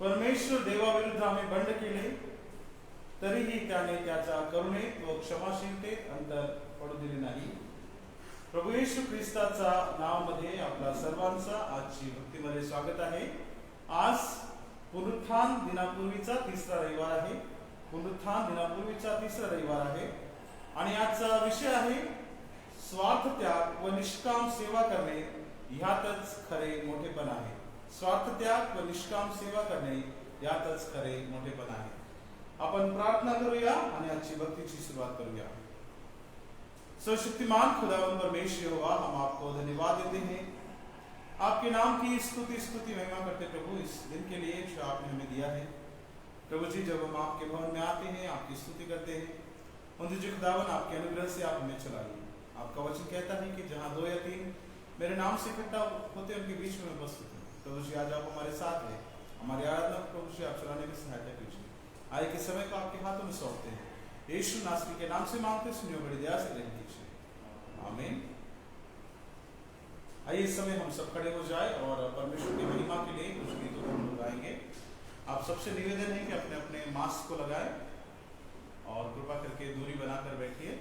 परमेश्वर देवाविरुद्ध आम्ही बंड केले, तरीही त्याने त्याच्या करुणेत व क्षमाशीलतेत अंतर पडू दिले नाही. प्रभू येशू ख्रिस्ताचा नावामध्ये आपला सर्वांचा आजची भक्तीमध्ये स्वागत आहे. आज पुनरुत्थान दिनापूर्वीचा तिसरा रविवार आहे. पुनरुत्थान दिनापूर्वीचा तिसरा रविवार आहे आणि आजचा विषय आहे स्वार्थ त्याग व निष्काम सेवा करणे ह्यातच खरे मोठेपण आहे. स्वार्थ त्याग व निष्काम सेवा करणे यातच खरे मोठेपण आहे. आपण प्रार्थना करूया आणि आजची भक्तीची सुरुवात करूया. सर्वशक्तिमान खुदावंद परमेश्वर यहोवा, हम आपको धन्यवाद देते हैं, आपके नाम की स्तुति महिमा करते प्रभु इस दिन के लिए जो आपने हमें दिया है. प्रभु जी, जब हम आपके भवन में आते हैं, आपकी स्तुति करते हैं, उनसे खुदावन आपके अनुग्रह से आप हमें चलाइए. आपका वचन कहता है कि जहाँ 2 या 3 मेरे नाम से इकट्ठा होते हैं, उनके बीच में उपस्थित हैं. प्रभु जी, आज आप हमारे साथ हैं. हमारी आराधना प्रभु जी आप चलाने में सहायता कीजिए. आए के समय को आपके हाथों में सौंपते हैं. यीशु नासरी के नाम से मांगते, सुनियो बड़ी दया से ग्रहण कीजिए. आमीन. आइए इस समय हम सब खड़े हो जाए और परमेश्वर की महिमा के लिए कुछ गीतों को हम गाएंगे. आप सबसे निवेदन है कि अपने अपने मास्क को लगाएं और कृपा करके दूरी बनाकर बैठिए.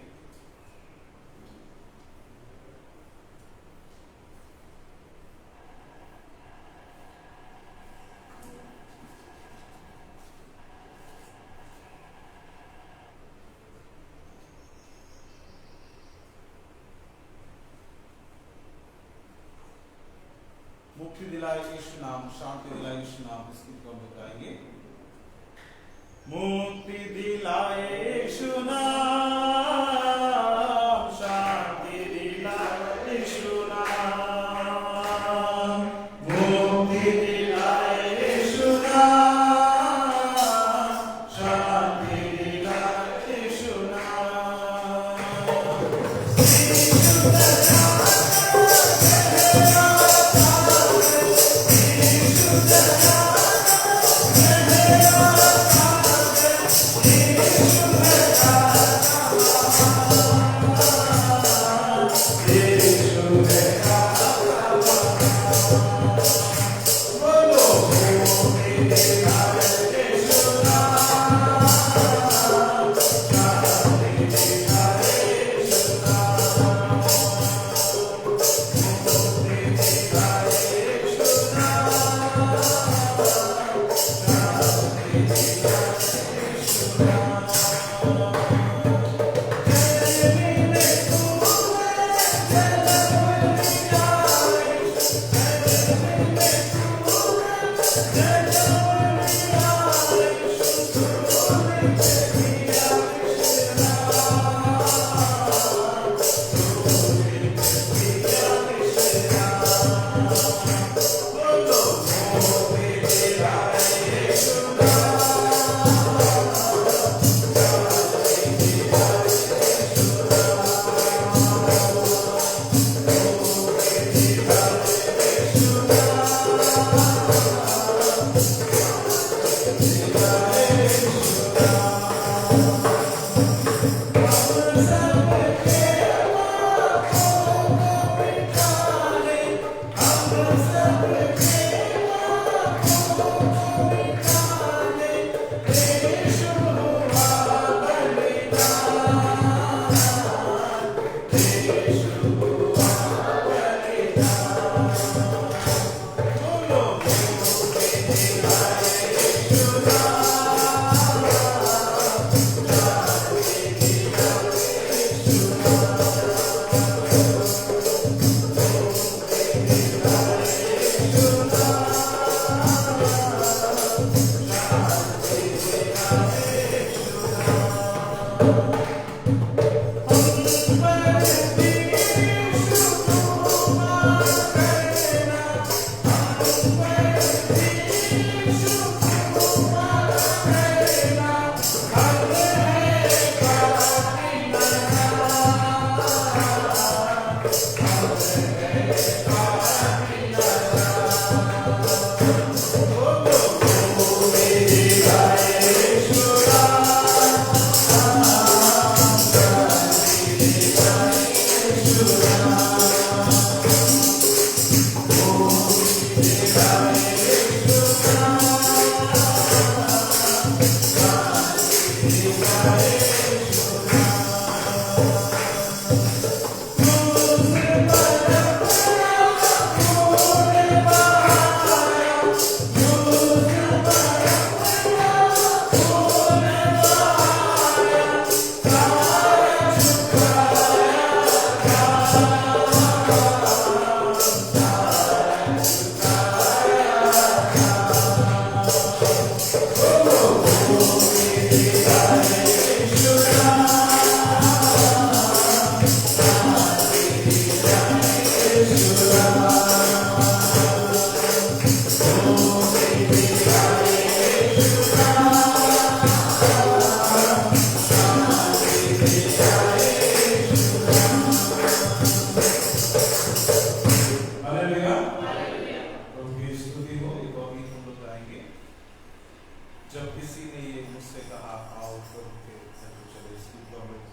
मुक्ति दिलाए यीशु नाम, शांति दिलाए यीशु नाम, इस गीत को हम गाएंगे. मुक्ति दिलाए यीशु नाम, शांति दिलाए यीशु नाम, मुक्ति दिलाए यीशु नाम, शांति दिलाए यीशु नाम.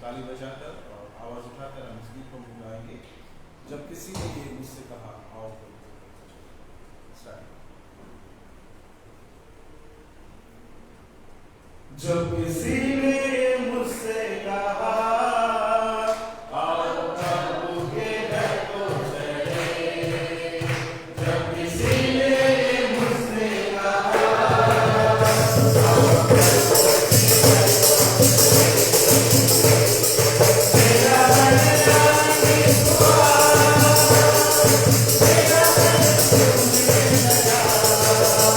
ताली बजाकर और आवाज उठाकर हम इस गीत को गाएंगे। जब किसी ने ये मुझसे कहा आओ तो जब किसी ने मुझसे कहा आओ प्रभु के घर को चले, जब किसी ने मुझसे कहा आओ प्रभु के घर को चले, मेरा मन जाने हुआ, मेरा मन झूमने लगा, मेरा मन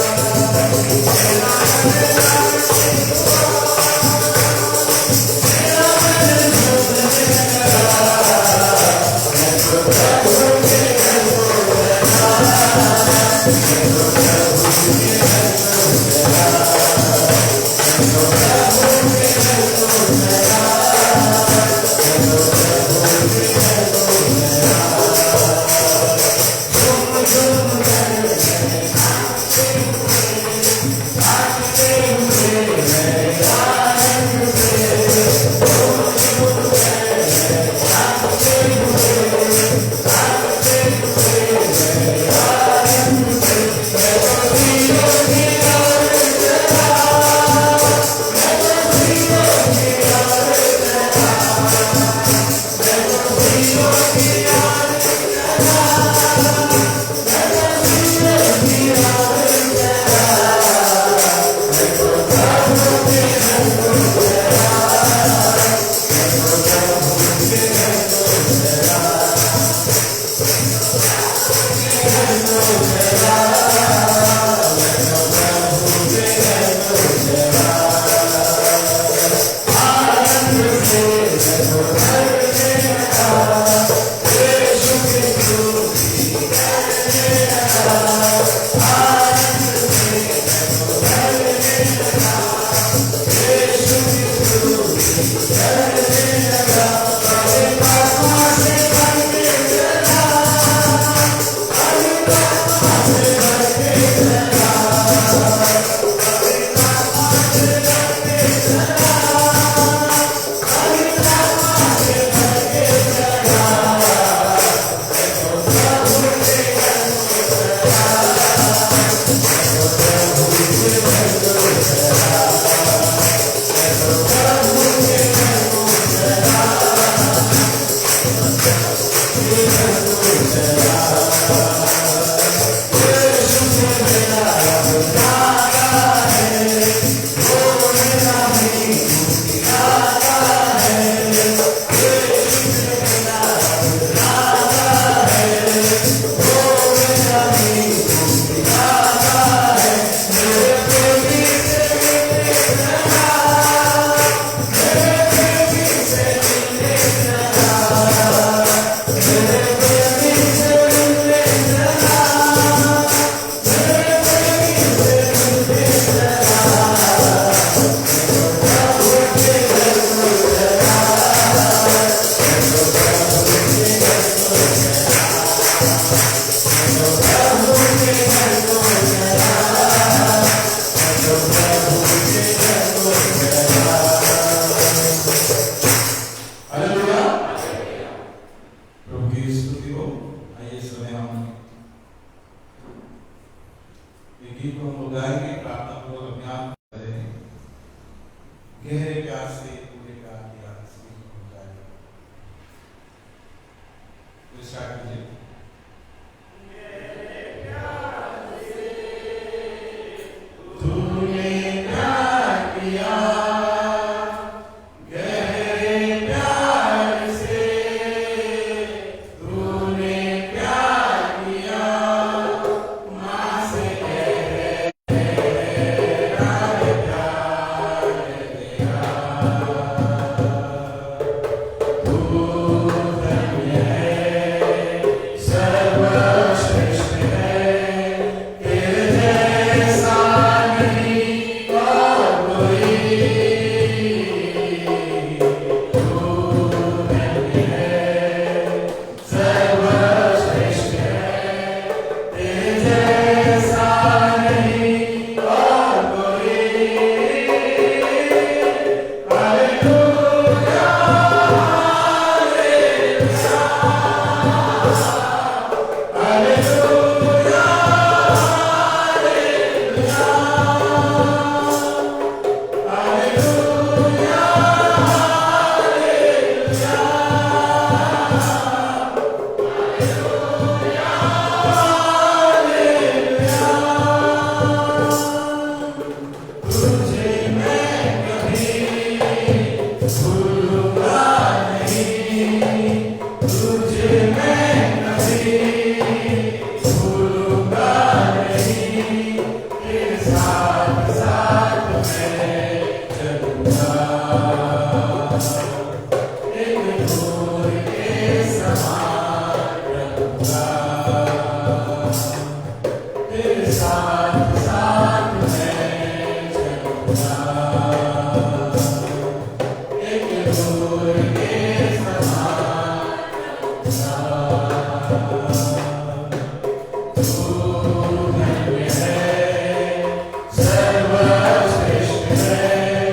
सर्वश्रेष्ठ है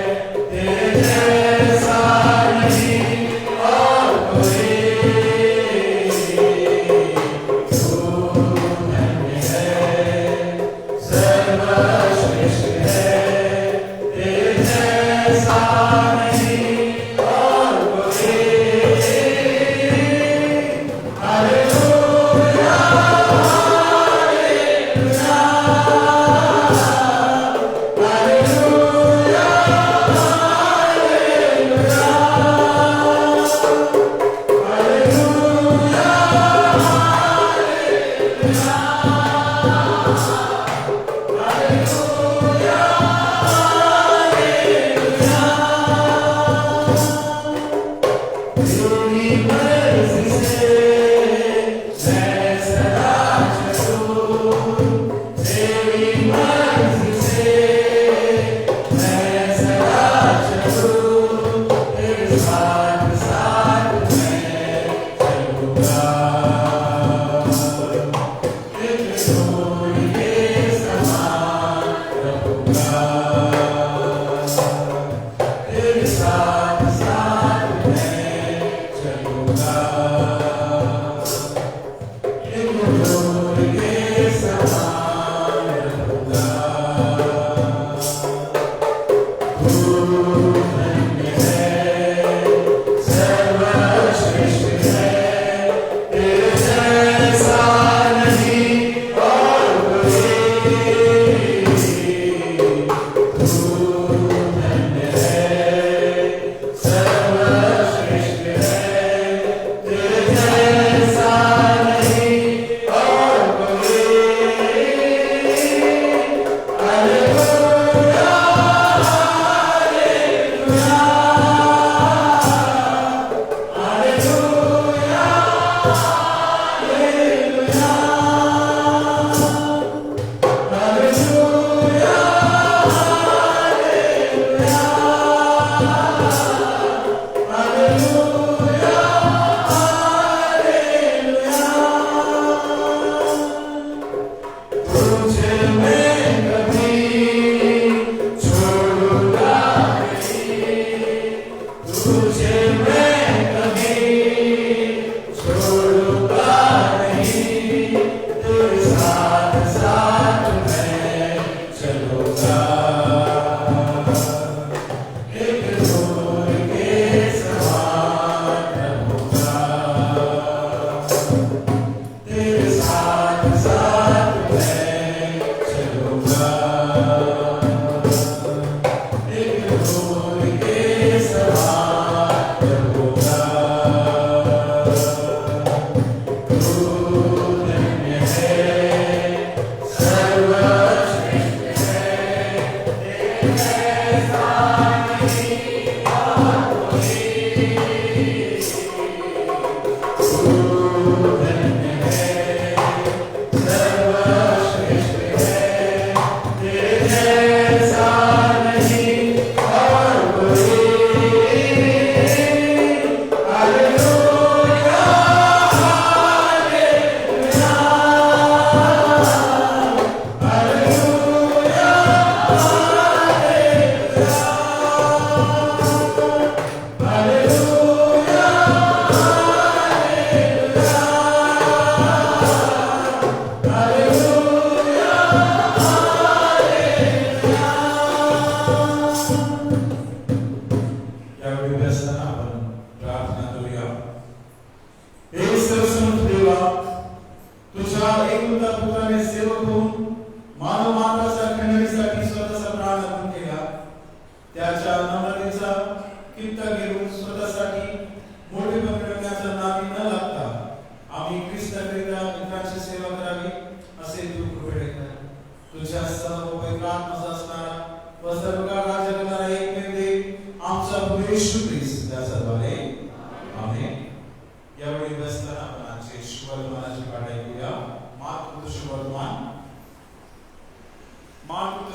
तेरे जैसा व सर्व का राज्य करणारा एकमेव देव आमचा प्रभू येशू ख्रिस्त या सर्वांना आमेन. यावेळी बसताना आपण आजचे शुभवर्तमानाची पाठ ऐकूया. मार्क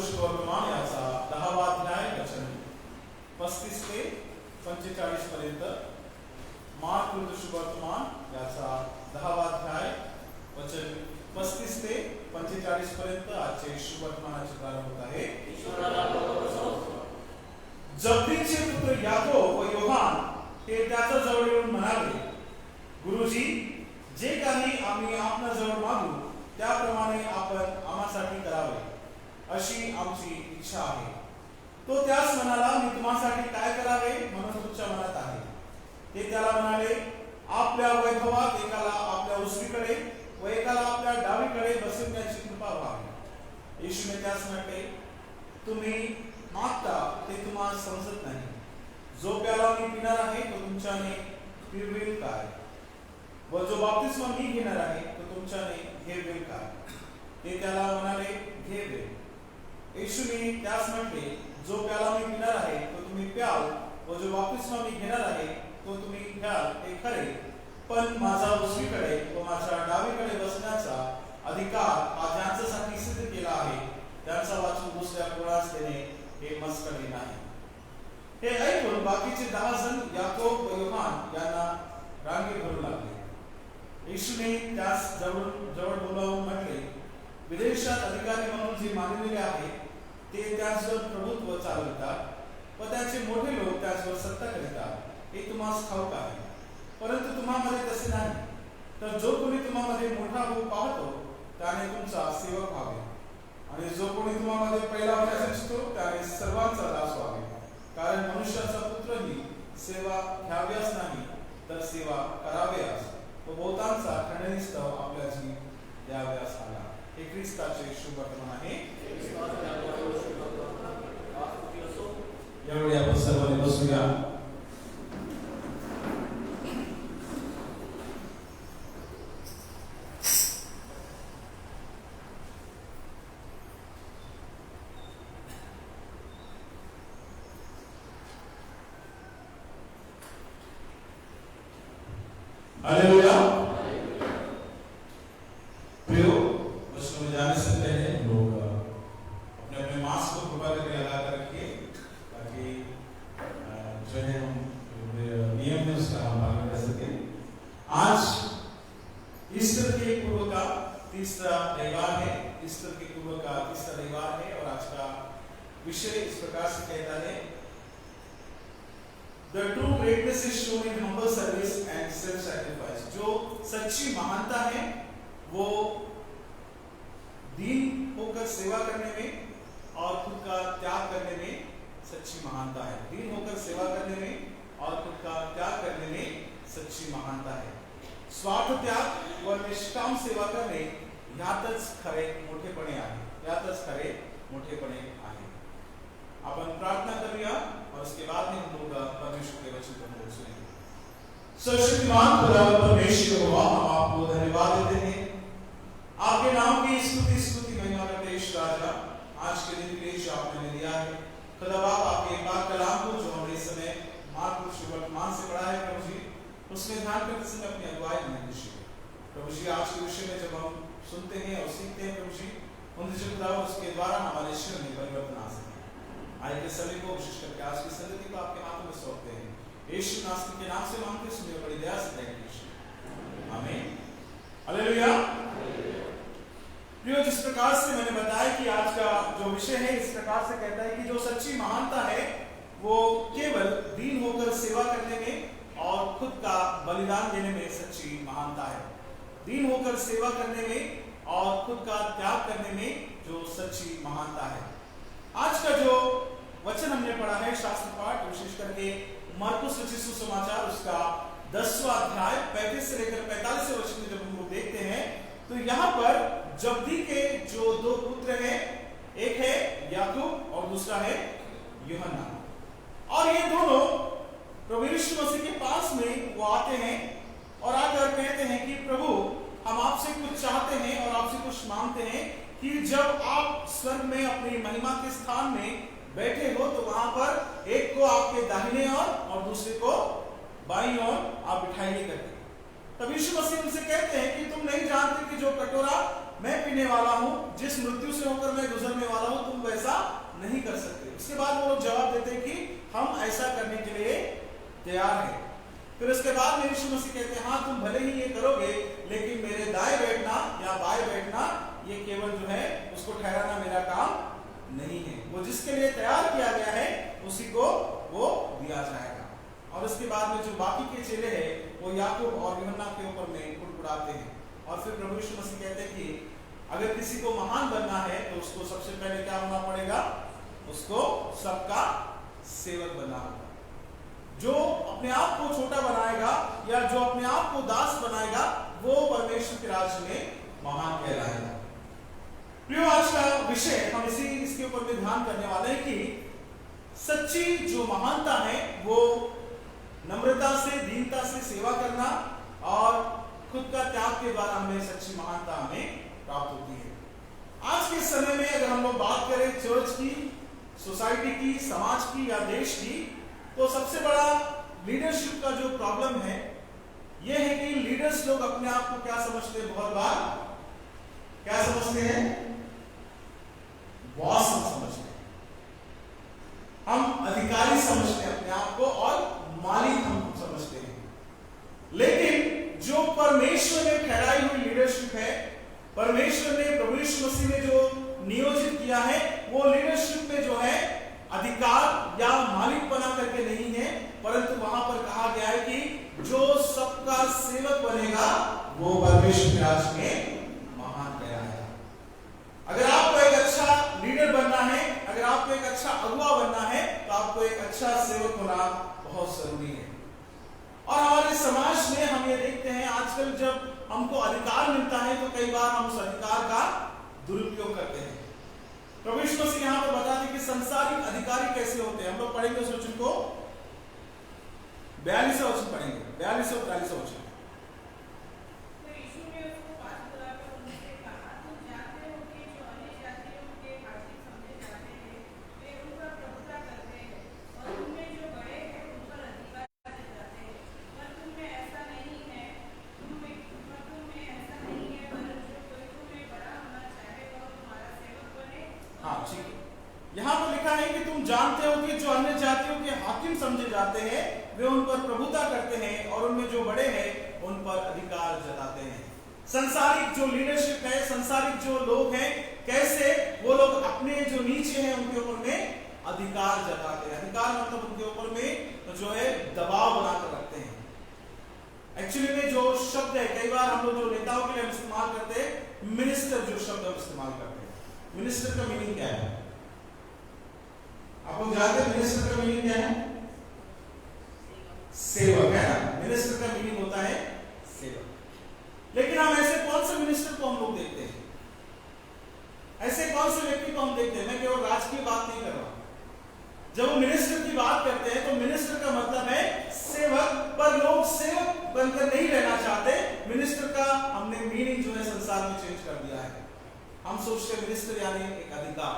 शुभवर्तमान याचा 10वा अध्याय वचन 35 ते 45 पर्यंत. मार्क शुभवर्तमान याचा 10वा अध्याय वचन 35 ते 45 पर्यंत आजचे शुभवर्तमानाचे प्रारंभ होत आहे. जब्दीचे पुत्र याकोब व योहान हे त्याच्या जवळ येऊन म्हणाले, गुरुजी, जे काही आम्ही आपणाजवळ मागू त्याप्रमाणे आपण आम्हासाठी करावे अशी आमची इच्छा आहे. तो त्यास म्हणाला, मी तुम्हासाठी काय करावे म्हणून तुमच्या मनात आहे. ते त्याला म्हणाले, आपल्या वैभवात एकाला आपल्या उजवीकडे व एकाला आपल्या डावीकडे बसवण्याची कृपा व्हावी. येशूने त्यास म्हटले, तुम्ही मागता ते तुम्हाला समजत नाही. जो प्याला मी पिणार आहे तो तुमच्याने पिरवेल काय, व जो बाप्तिस्मा मी घेणार आहे तो तुमच्याने घेवेल काय. ते त्याला म्हणाले, घेवेल. येशूने त्यास म्हटले, जो प्याला मी पिणार आहे तो तुम्ही प्याल, व जो बाप्तिस्मा मी घेणार आहे तो तुम्ही घ्याल ते खरे, पण माझा उजवीकडे व माझ्या डावीकडे बसण्याचा अधिकार हा ज्यांच्यासाठी सिद्ध केला आहे त्यांचा वाचून दुसऱ्या कोणास देणे हे मस्करी नाही. हे ऐकून बाकीचे 10 जण याकोब व योहान यांना रांगे भरू लागले. येशूने त्यास जवळ बोलावून म्हटले, विदेशात अधिकारी म्हणून जे मानलेले आहे ते त्याचवर प्रभुत्व चालवितात व त्याचे मोठे लोक त्याचवर सत्ता करीतात हे तुम्हाला ठाऊक आहे. परंतु तुम्हामध्ये तसे नाही. तर जो कोणी तुम्हामध्ये मोठा होऊ पाहतो त्याने तुमचा सेवक व्हावे, आणि जो कोणी तुम्हामध्ये पहिला होण्यास इच्छितो त्याने सर्वांचा दास व्हावे. कारण मनुष्याचा पुत्रही सेवा घ्याव्यास नाही तर सेवा कराव्यास व बहुतांचा खंडनिस्तव आपल्या जीव द्याव्यास आला. हे ख्रिस्ताचे शुभवर्तमान आहे. यावेळी आपण सर्वांनी बसूया. हालेलुया. प्रियो, वचन में जाने से पहले लोग अपने अपने मास्क को कृपा करके लगा कर रखिए, ताकि जो है हम नियम में उसका हम पालन कर सके. आज ईस्टर के पूर्व का तीसरा रविवार है. ईस्टर के पूर्व का तीसरा रविवार है और आज का विषय इस प्रकार से कहता है, The true greatness is shown in humble service and self-sacrifice. जो सच्ची महानता है वो दीन होकर सेवा करने में और खुद का त्याग करने में सच्ची महानता है. दीन होकर सेवा करने में और खुद का त्याग करने में सच्ची महानता है. स्वार्थ त्याग व निष्काम सेवा करणे यातच खरे मोठेपणे आहे. यातच खरे मोठेपणे आहे. आपण प्रार्थना करूया और उसके बाद में हम लोग परमेश्वर के वचन को सुनेंगे. सर्वशक्तिमान खुदा परमेश्वर यहोवा, हम आपको धन्यवाद देते हैं. आपके नाम की स्तुति महिमा करते हैं. राजा, आज के दिन के लिए जो आपने दिया है खुदा बाप, आपके पाक कलाम को जो हमने इस समय मार्क शुभवर्तमान से पढ़ा है प्रभु जी, उसमें ध्यान करते समय अपनी अगुवाई में दीजिए प्रभु जी. आज के विषय में जब हम सुनते हैं और सीखते हैं प्रभु जी, उनसे खुदा उसके द्वारा हमारे जीवन में परिवर्तन आ सके. आज के सभी को विशेष करके आज की संगति को आपके हाथों में सौंपते हैं. यीशु नासरी के नाम से मांगते हैं, सुनिए बड़ी दया से. Thank you. आमीन. हालेलुया. प्रियो, जिस प्रकार से मैंने बताया कि आज का जो विषय है इस प्रकार से कहता है कि जो सच्ची महानता है वो केवल दीन होकर सेवा करने में और खुद का बलिदान देने में सच्ची महानता है. दीन होकर सेवा करने में और खुद का त्याग करने में जो सच्ची महानता है. आज का जो वचन हमने पढ़ा है शास्त्र पाठ, विशेष करके मरकुस रचित सुसमाचार उसका 10वां अध्याय 35 से लेकर 45 वचन में जब हम लोग देखते हैं तो यहाँ पर जब्दी के जो 2 पुत्र हैं, एक है याकूब और दूसरा है यूहन्ना, और ये दोनों प्रभु यीशु मसीह के पास में वो आते हैं और आकर कहते हैं कि प्रभु, हम आपसे कुछ चाहते हैं और आपसे कुछ मांगते हैं कि जब आप स्वर्ग में अपनी महिमा के स्थान में बैठे हो तो वहां पर एक को आपके दाहिने ओर और दूसरे को बाईं ओर आप बिठाइए करके। तब यीशु मसीह उनसे कहते हैं कि तुम नहीं जानते कि जो कटोरा मैं पीने वाला हूं, जिस मृत्यु से होकर मैं गुजरने वाला हूं, तुम वैसा नहीं कर सकते। उसके बाद वो लोग जवाब देते हैं कि हम ऐसा करने के लिए तैयार हैं। फिर उसके बाद में यीशु मसीह कहते हैं, हाँ तुम भले ही ये करोगे, लेकिन मेरे दाएं बैठना या बाएं बैठना ये केवल जो है उसको ठहराना मेरा काम नहीं है। वो जिसके लिए तैयार किया गया है उसी को वो दिया जाएगा। और उसके बाद में जो बाकी के चेले हैं वो याकूब और यूहन्ना के ऊपर में कुड़कुड़ाते हैं। और फिर प्रभु यीशु मसीह कहते हैं कि अगर किसी को महान बनना है तो उसको सबसे पहले क्या होना पड़ेगा? उसको सबका सेवक बनना होगा। जो अपने आप को छोटा बनाएगा या जो अपने आप को दास बनाएगा वो परमेश्वर के राज्य में महान कहलाएगा। प्रियो, आज का विषय हम इसके ऊपर में ध्यान करने वाले हैं कि सच्ची जो महानता है वो नम्रता से, दीनता से सेवा करना और खुद का त्याग के द्वारा हमें सच्ची महानता हमें प्राप्त होती है। आज के समय में अगर हम लोग बात करें चर्च की, सोसाइटी की, समाज की या देश की, तो सबसे बड़ा लीडरशिप का जो प्रॉब्लम है यह है कि लीडर्स लोग अपने आप को क्या समझते हैं? बहुत बार क्या समझते हैं? बॉस हम समझते हैं, हम अधिकारी समझते हैं अपने आप को और मालिक हम समझते हैं। लेकिन जो परमेश्वर ने ठहराई हुई लीडरशिप है, परमेश्वर ने, प्रभु यीशु मसीह ने जो नियोजित किया है, वो लीडरशिप में जो है अधिकार या मालिक बना करके नहीं है, परंतु वहां पर कहा गया है कि जो सबका सेवक बनेगा वो परमेश्वर के राज्य में महान कहलाएगा। अगर आपको एक अच्छा लीडर बनना है, अगर आपको एक अच्छा अगुवा बनना है, तो आपको एक अच्छा सेवक होना बहुत जरूरी है। और हमारे समाज में हम ये देखते हैं आजकल जब हमको अधिकार मिलता है तो कई बार हम उस अधिकार का दुरुपयोग करते हैं। प्रभु यीशु मसीह यहाँ पर बताते हैं कि संसारिक अधिकारी कैसे होते हैं। हम लोग पढ़ेंगे उस वचन को, 42वां वचन पढ़ेंगे, 42 और 43वां वचन। यहाँ पर लिखा है कि तुम जानते हो कि जो अन्य जातियों के हाकिम समझे जाते हैं वे उन पर प्रभुता करते हैं और उनमें जो बड़े हैं उन पर अधिकार जताते हैं। संसारिक जो लीडरशिप है, संसारिक जो लोग हैं, कैसे वो लोग अपने जो नीचे हैं उनके ऊपर में अधिकार जताते हैं। अधिकार मतलब उनके ऊपर में जो है दबाव बनाकर रखते हैं। एक्चुअली में जो शब्द है, कई बार हम लोग जो नेताओं के लिए इस्तेमाल करते हैं, मिनिस्टर जो शब्द हम इस्तेमाल करते हैं, मिनिस्टर का मीनिंग क्या है? आप लोग जानते हैं मिनिस्टर का मीनिंग क्या है? सेवक है ना। मिनिस्टर का मीनिंग होता है सेवक। लेकिन हम ऐसे कौन से मिनिस्टर को हम लोग देखते हैं, ऐसे कौन से व्यक्ति को हम देखते हैं? मैं केवल राजकीय बात नहीं कर रहा हूं। जब हम मिनिस्टर की बात करते हैं तो मिनिस्टर का मतलब है सेवक, पर लोग सेवक बनकर नहीं रहना चाहते। मिनिस्टर का हमने मीनिंग जो है संसार में चेंज कर दिया है। हम सोचते हैं मिनिस्टर यानी एक अधिकार,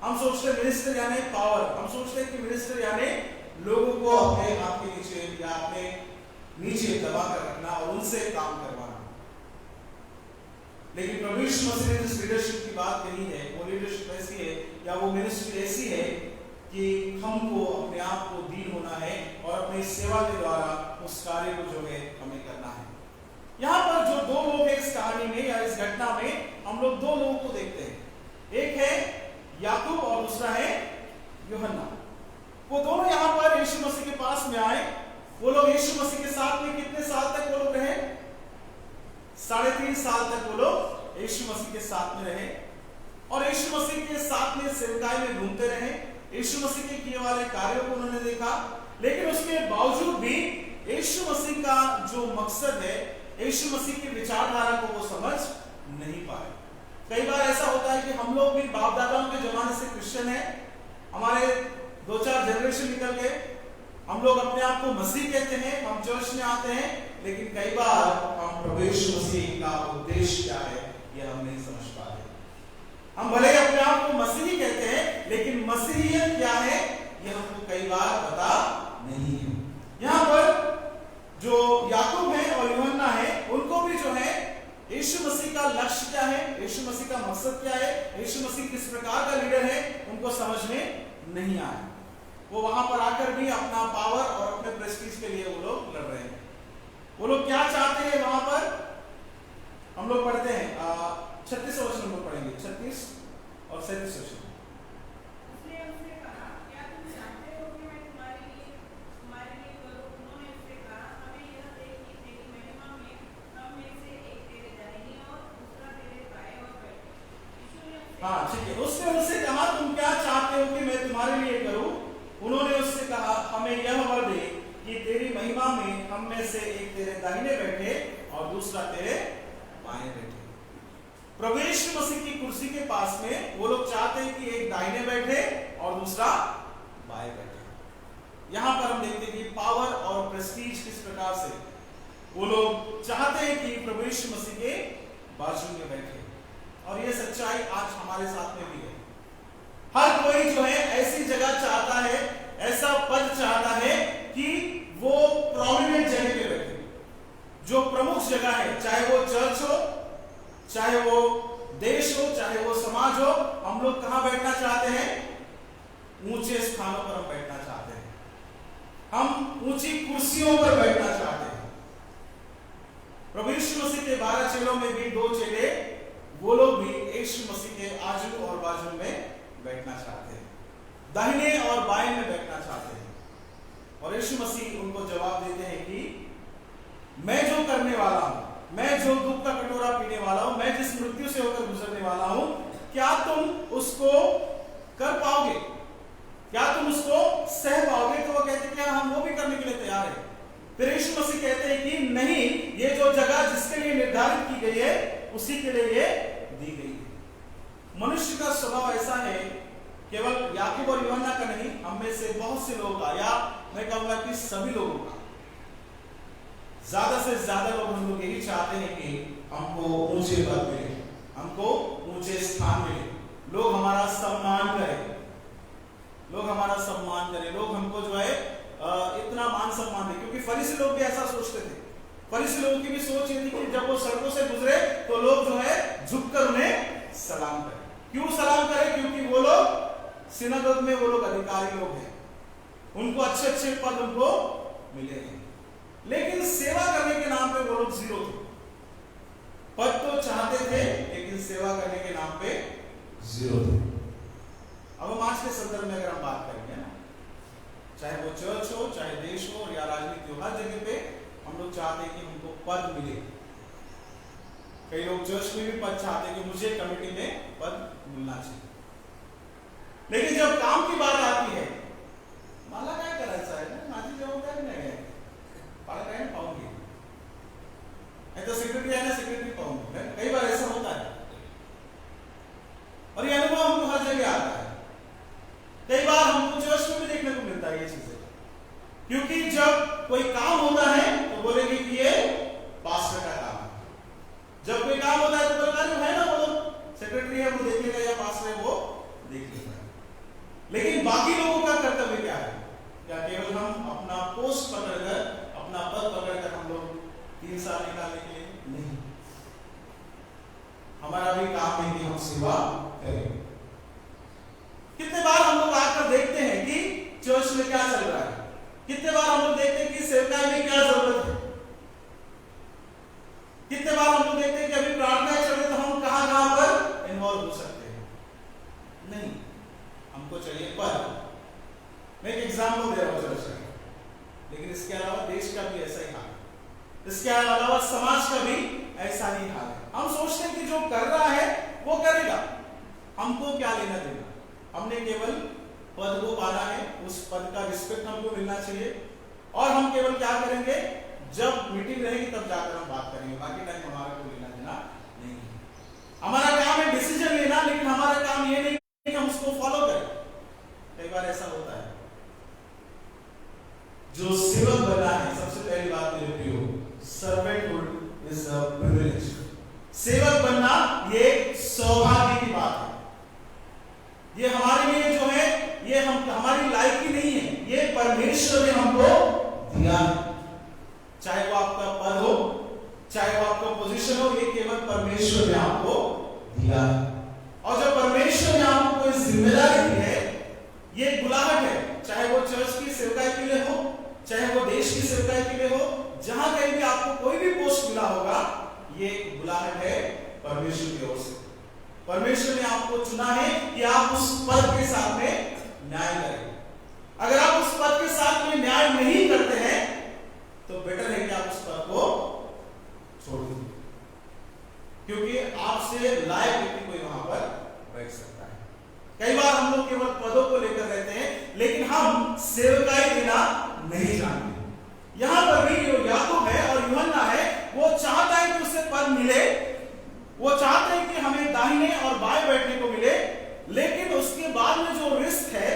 हम सोचते हैं मिनिस्टर यानी पावर, हम सोचते हैं कि मिनिस्टर यानी लोगों को अपने हाथ के नीचे या अपने नीचे दबा कर रखना और उनसे काम करवाना। लेकिन प्रभु यीशु मसीह ने जिस लीडरशिप की बात कही है वो लीडरशिप ऐसी है या वो मिनिस्ट्री ऐसी है कि हमको अपने आप को दीन होना है और अपनी सेवा के द्वारा उस कार्य को जो है हमें करना है। यहाँ पर जो दो लोग हैं इस कहानी में या इस घटना में, हम लोग दो लोगों को देखते हैं। एक है याकूब और दूसरा है यूहन्ना। वो दोनों यहाँ पर यीशु मसीह के पास में आए। वो लोग यीशु मसीह के साथ में कितने साल तक वो लोग रहे? 3.5 साल तक वो लोग यीशु मसीह के साथ में रहे और यीशु मसीह के साथ में सेवकाई में घूमते रहे। यीशु मसीह के किए वाले कार्यों को उन्होंने देखा, लेकिन उसके बावजूद भी यीशु मसीह का जो मकसद है, यीशु मसीह की विचारधारा को वो समझ नहीं पाए। कई बार ऐसा होता है कि हम लोग भी बाप दादाओं के जमाने से क्रिश्चियन हैं, हमारे 2-4 जनरेशन निकल गए, हम लोग अपने आप को मसीह कहते हैं, हम चर्च में आते हैं, लेकिन कई बार हम प्रभु यीशु मसीह का उद्देश्य क्या है ये हम नहीं समझ पाते। हम भले ही अपने आप को मसीही कहते हैं, लेकिन मसीहियत क्या है ये हमको कई बार पता नहीं है। यहाँ पर जो याकूब है और यूहन्ना है, उनको भी जो है यीशु मसीह का लक्ष्य क्या है, यीशु मसीह का मकसद क्या है, यीशु मसीह किस प्रकार का लीडर है, उनको समझ में नहीं आया। वो वहां पर आकर भी अपना पावर और अपने प्रेस्टीज के लिए वो लोग लड़ रहे हैं। वो लोग क्या चाहते हैं वहां पर, हम लोग पढ़ते हैं 36 वचन हम लोग पढ़ेंगे, 36 और 37 वचन। हाँ ठीक है, उसने उनसे कहा तुम क्या चाहते हो कि मैं तुम्हारे लिए करूं? उन्होंने उससे कहा हमें यह वर दे कि तेरी महिमा में हम में से एक तेरे दाहिने बैठे और दूसरा तेरे बाएं बैठे। प्रभु यीशु मसीह की कुर्सी के पास में वो लोग चाहते हैं कि एक दाहिने बैठे और दूसरा बाएं बैठे। यहां पर हम देखते हैं कि पावर और प्रेस्टीज किस प्रकार से वो लोग चाहते हैं कि प्रभु यीशु मसीह के बाजू में बैठे। और ये सच्चाई आज हमारे साथ में भी है। हर कोई जो है ऐसी जगह चाहता है, ऐसा पद चाहता है कि वो प्रोमिनेंट जगह पे बैठे, जो प्रमुख जगह है, चाहे वो चर्च हो, चाहे वो देश हो, चाहे वो समाज हो। हम लोग कहां बैठना चाहते हैं? ऊंचे स्थानों पर हम बैठना चाहते हैं, हम ऊंची कुर्सियों पर बैठना चाहते हैं। प्रभु यीशु मसीह के 12 चेलों में भी 2 चेले, वो लोग भी यीशु मसीह के आजू और बाजू में बैठना चाहते हैं, दाहिने और बाएं में बैठना चाहते हैं। और यीशु मसीह उनको जवाब देते हैं कि मैं जो करने वाला हूं, मैं जो दुख का कटोरा पीने वाला हूं, मैं जिस मृत्यु से होकर गुजरने वाला हूं, क्या तुम उसको कर पाओगे? क्या तुम उसको सह पाओगे? तो वो कहते हैं क्या हम वो भी करने के लिए तैयार है। फिर यीशु मसीह कहते हैं कि नहीं, ये जो जगह जिसके लिए निर्धारित की गई है उसी के लिए ये दी गई है। मनुष्य का स्वभाव ऐसा है, केवल याकूब और यूहन्ना का नहीं, हम में से बहुत से लोगों का, या मैं कहूंगा कि सभी लोगों का, ज्यादा से ज्यादा लोग हम लोग यही चाहते हैं कि हमको ऊंचे पद मिले, हमको ऊंचे स्थान मिले, लोग हमारा सम्मान करें, लोग हमारा सम्मान करें, लोग हमको जो है इतना मान सम्मान दे। क्योंकि फरीसी लोग भी ऐसा सोचते थे। फरीसी लोगों की भी सोच ये थी कि जब वो सड़कों से गुजरे तो लोग जो है झुककर उन्हें सलाम करें। क्यों सलाम करें? क्योंकि वो लोग सिनागोग में वो लोग अधिकारी लोग हैं, उनको अच्छे अच्छे पद उनको मिले हैं। लेकिन सेवा करने के नाम पे वो लोग जीरो थे। पद तो चाहते थे लेकिन सेवा करने के नाम पे जीरो थे। अब हम आज के संदर्भ में अगर हम बात करेंगे ना, चाहे वो चर्च हो, चाहे देश हो या राजनीति हो, हर जगह पे हम लोग चाहते हैं कि हमको पद मिले। कई लोग चर्च में भी पद चाहते हैं कि मुझे कमेटी में पद मिलना चाहिए। लेकिन जब काम की बात आती है, मला काय करायचं आहे ना, माझी जबाबदारी नाही आहे, मला काय पाहूंगी, तो सेक्रेटरी है ना, सेक्रेटरी पाहूंगी। कई बार ऐसा होता है और ये अनुभव हमको हर जगह आता है। कई बार हमको चर्च में भी देखने को मिलता है ये चीजें, क्योंकि जब कोई काम होता है तो बोलेंगे कि ये पास्टर का काम है। जब कोई काम होता है तो बोलेगा है ना, वो सेक्रेटरी है, वो देख लेगा, या पास्टर है वो देख लेगा। लेकिन बाकी लोगों का कर्तव्य क्या है? क्या केवल हम अपना पोस्ट पकड़कर, अपना पद पकड़कर हम लोग 3 साल निकालने के लिए? नहीं, हमारा भी काम है कि हम सेवा करें। कितने बार हम लोग आकर देखते हैं कि चर्च में क्या चल रहा है, कितने बार हम लोग देखते हैं कि सेवकाई में क्या जरूरत है, कितने बार हम लोग देखते हैं कि अभी प्रार्थना चल रही है तो हम कहां पर इन्वॉल्व हो सकते हैं? नहीं, हमको चाहिए पद। मैं एक एग्जाम्पल दे रहा हूं चर्च का, लेकिन इसके अलावा देश का भी ऐसा ही हाल है, इसके अलावा समाज का भी ऐसा ही हाल है। हम सोचते हैं कि जो कर रहा है वो करेगा, हमको क्या लेना देना, हमने केवल पद को पाना है, उस पद का रिस्पेक्ट हमको मिलना चाहिए। और हम केवल क्या करेंगे, जब मीटिंग रहेगी तब जाकर हम बात करेंगे, बाकी टाइम हमारा कोई लेना देना नहीं है। हमारा काम है डिसीजन लेना, लेकिन हमारा काम ये नहीं कि हम उसको फॉलो करें। कई बार ऐसा होता है। जो सेवक बना है, सबसे पहली बात मेरे प्रियो, सर्वेंटहुड इज अ प्रिविलेज। सेवक बनना ये सौभाग्य की बात है। हम हमारी लायक ही नहीं है, ये परमेश्वर ने हमको दिया है। चाहे वो आपका पद हो, चाहे वो आपका पोजीशन हो, ये केवल परमेश्वर ने आपको दिया है। और जब परमेश्वर ने आपको कोई जिम्मेदारी दी है, ये बुलाहट है, चाहे वो चर्च की सेवकाई के लिए हो, चाहे वो देश की सेवकाई के लिए हो, जहां कहीं भी आपको कोई भी पोस्ट मिला होगा, ये बुलाहट है परमेश्वर की ओर से। परमेश्वर ने आपको चुना है कि आप उस पद के साथ में न्याय करें। अगर आप उस पद के साथ में न्याय नहीं करते हैं तो बेटर है कि आप उस पद को छोड़ दें, क्योंकि आपसे लायक व्यक्ति कोई वहां पर बैठ सकता है। कई बार हम लोग केवल पदों को लेकर रहते हैं, लेकिन हम सेवकाई देना नहीं जानते। यहां पर भी जो याकूब है और यूहन्ना है, वो चाहता है कि उसे पद मिले, वो चाहते हैं कि हमें दाहिने और बाएं बैठने को मिले, लेकिन उसके बाद में जो रिस्क है,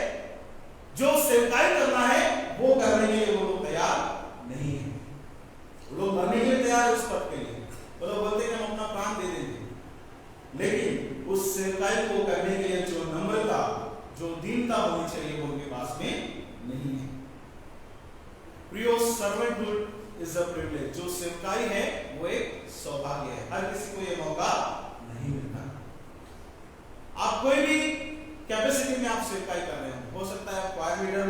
जो सेवकाई करना है, वो करने के लिए वो लोग तैयार नहीं है। वो लोग मरने के लिए तैयार है उस पद के लिए। वो लोग बोलते हैं कि हम अपना प्राण दे देंगे, लेकिन उस सेवकाई को करने के लिए जो नम्रता, जो दीनता होनी चाहिए, वो उनके पास में नहीं है। प्रियो, सर्वेंटहुड इज अ प्रिविलेज। जो सेवकाई है वो एक सौभाग्य है, हर किसी को ये मौका नहीं मिलता। आप कोई भी कैपेसिटी में आप सेवकाई कर रहे हो सकता है आप क्वायर लीडर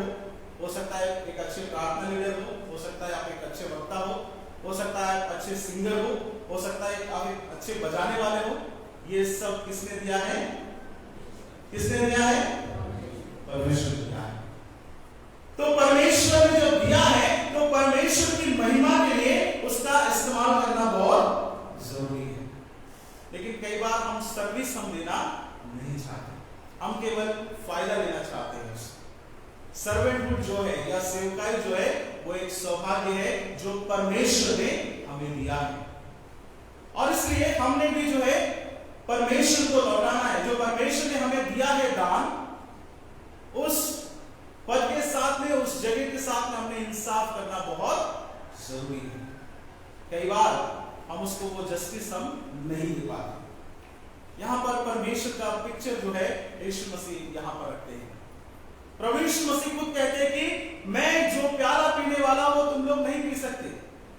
हो सकता है एक अच्छे प्रार्थना लीडर हो सकता है आप एक अच्छे वक्ता हो सकता है आप अच्छे सिंगर हो सकता है आप एक अच्छे बजाने वाले हो। ये सब किसने दिया है? किसने दिया है? परमेश्वर ने दिया है। तो परमेश्वर ने जो दिया है, तो परमेश्वर की महिमा के लिए उसका इस्तेमाल करना बहुत जरूरी है। लेकिन कई बार हम सर्विस देना नहीं चाहते, हम केवल फायदा लेना चाहते हैं। सर्वेंटहुड जो है या सेवकाई जो है, वो एक सौभाग्य है जो परमेश्वर ने हमें दिया है, और इसलिए हमने भी जो है परमेश्वर को लौटाना है। जो परमेश्वर ने हमें दिया है दान, उस पद के साथ में, उस जगह के साथ में हमने इंसाफ करना बहुत जरूरी है। कई बार हम उसको वो जस्टिस हम नहीं दे पाते। यहां पर परमेश्वर का पिक्चर जो है यीशु मसीह यहां पर रखते हैं। प्रभु यीशु मसीह खुद कहते हैं कि मैं जो प्याला पीने वाला वो तुम लोग नहीं पी सकते,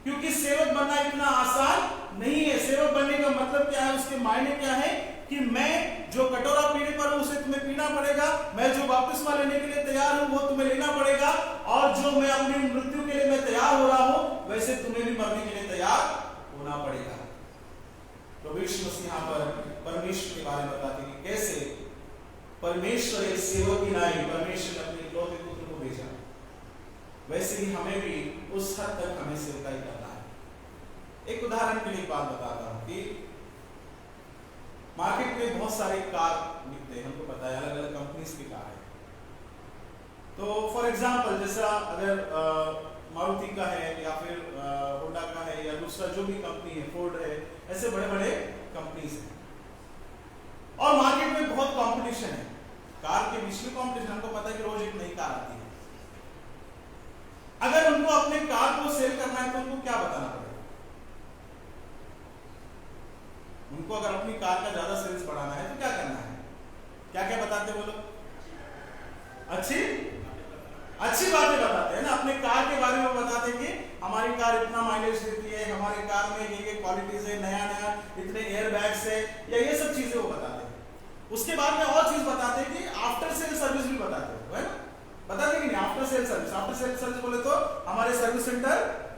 क्योंकि सेवक बनना इतना आसान नहीं है। सेवक बनने का मतलब क्या है, उसके मायने क्या है कि मैं जो कटोरा पीने पर हूं उसे तुम्हें पीना पड़ेगा, मैं जो बपतिस्मा लेने के लिए तैयार हूं वो तुम्हें लेना पड़ेगा, और जो मैं अपनी मृत्यु के लिए मैं तैयार हो रहा हूं, वैसे तुम्हें भी मरने के लिए तैयार होना पड़ेगा। प्रभु यीशु मसीह यहां पर परमेश्वर के बारे में बताते हैं कि कैसे परमेश्वर एक सेवक की नाई, परमेश्वर ने अपने इकलौते पुत्र को भेजा, वैसे ही हमें भी उस हद तक हमें सेवकाई करना है। एक उदाहरण के लिए बात बताता हूं कि मार्केट में बहुत सारे कार बिकते हैं, हमको पता है अलग अलग कंपनीज की कार है। तो फॉर एग्जांपल जैसा अगर मारुति का है या फिर होंडा का है या दूसरा जो भी कंपनी है, फोर्ड है, ऐसे बड़े बड़े कंपनीज हैं, और मार्केट में बहुत कंपटीशन है। कार के बीच में कंपटीशन, हमको पता है कि रोज एक नई कार आती है। अगर उनको अपने कार को सेल करना है तो उनको क्या बताना पड़ेगा? उनको अगर अपनी कार का ज्यादा सेल्स बढ़ाना है तो क्या करना है? क्या क्या बताते हैं वो लोग? अच्छी बातें बताते हैं ना। अपने कार के बारे में बताते हैं कि हमारी कार इतना माइलेज देती है, हमारी कार में ये क्वालिटीज है, नया इतने एयर बैग्स है, या ये सब चीजें वो बताते हैं। उसके बाद में और चीज बताते हैं कि आफ्टर सेल सर्विस भी बताते हैं, है ना? बताते कि नहीं after sale service? After sale service बोले तो हमारे सर्विस सेंटर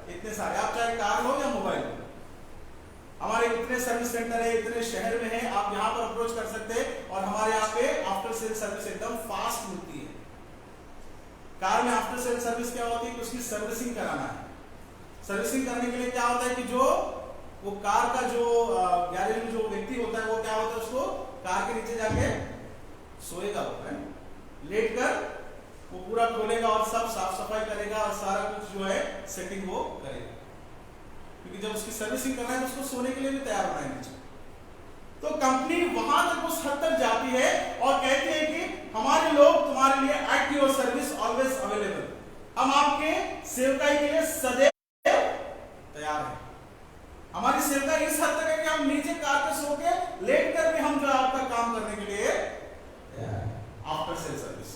इतने सारे, आप चाहे कार लो या मोबाइल लो, हमारे इतने सर्विस सेंटर है, इतने शहर में है, आप यहाँ पर अप्रोच कर सकते हैं, और हमारे यहाँ पे आफ्टर सेल सर्विस एकदम फास्ट मिलती है। कार में आफ्टर सेल सर्विस क्या होती है कि उसकी सर्विसिंग कराना है। सर्विसिंग करने के लिए क्या होता है कि जो वो कार का जो गैरेज में जो व्यक्ति होता है, वो क्या होता है, उसको कार के नीचे जाके सोएगा, है लेट कर वो पूरा खोलेगा और सब साफ सफाई करेगा और सारा कुछ जो है सेटिंग वो करेगा, क्योंकि जब उसकी सर्विसिंग करना है तो उसको सोने के लिए भी तैयार होना है नीचे। तो कंपनी वहां तक उस हद तक जाती है और कहती है कि हमारे लोग तुम्हारे लिए at your service always available, हम आपके सेवकाई के लिए सदैव तैयार हैं। हमारी सेवकाई इस हद तक है कि हम नीचे कार पे सो के लेट कर भी हम जो आपका काम करने के लिए आफ्टर सेल सर्विस।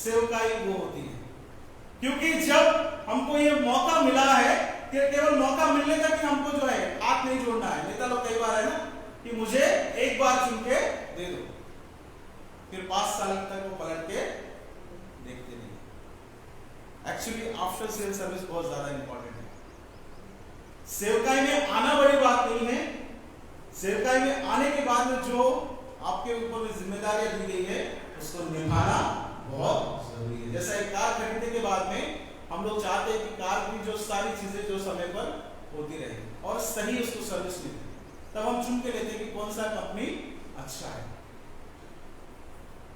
सेवकाई वो होती है। क्योंकि जब हमको ये मौका मिला है कि केवल मौका मिलने तक ही हमको जो है हाथ नहीं जोड़ना है। नेता लोग कई बार है ना कि मुझे एक बार चुन के दे दो, फिर 5 साल तक वो पलट के देखते नहीं। एक्चुअली आफ्टर सेल सर्विस बहुत ज्यादा इंपॉर्टेंट है। सेवकाई में आना बड़ी बात नहीं है, सेवकाई में आने के बाद में जो आपके ऊपर में जिम्मेदारियां दी गई है उसको निभाना बहुत जरूरी है। जैसा एक कार खरीदने के बाद में हम लोग चाहते हैं कि कार की जो सारी चीजें जो समय पर होती रहे और सही उसको सर्विस मिले, तब हम चुन के लेते हैं कि कौन सा कंपनी अच्छा है।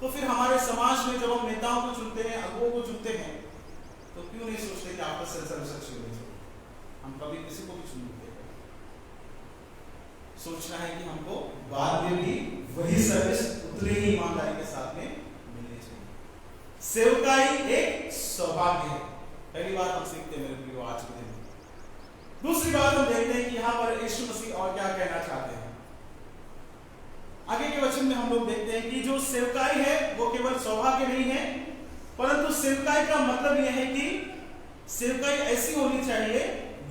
तो फिर हमारे समाज में जब हम नेताओं को चुनते हैं, अगुओं को चुनते हैं, तो क्यों नहीं सोचते कि आपका सर्विस अच्छी होनी चाहिए। हम कभी किसी को भी चुन लेते हैं, सोचना है कि हमको बाद में भी वही सर्विस उतनी ही ईमानदारी के साथ में मिलनी चाहिए। सेवकाई एक सौभाग्य है, पहली बात हम सीखते हैं मेरे प्रियो आज के दिन। दूसरी बात हम देखते हैं कि यहाँ पर यीशु मसीह और क्या कहना चाहते हैं। आगे के वचन में हम लोग देखते हैं कि जो सेवकाई है वो केवल सौभाग्य नहीं है, परंतु सेवकाई का मतलब यह है कि सेवकाई ऐसी होनी चाहिए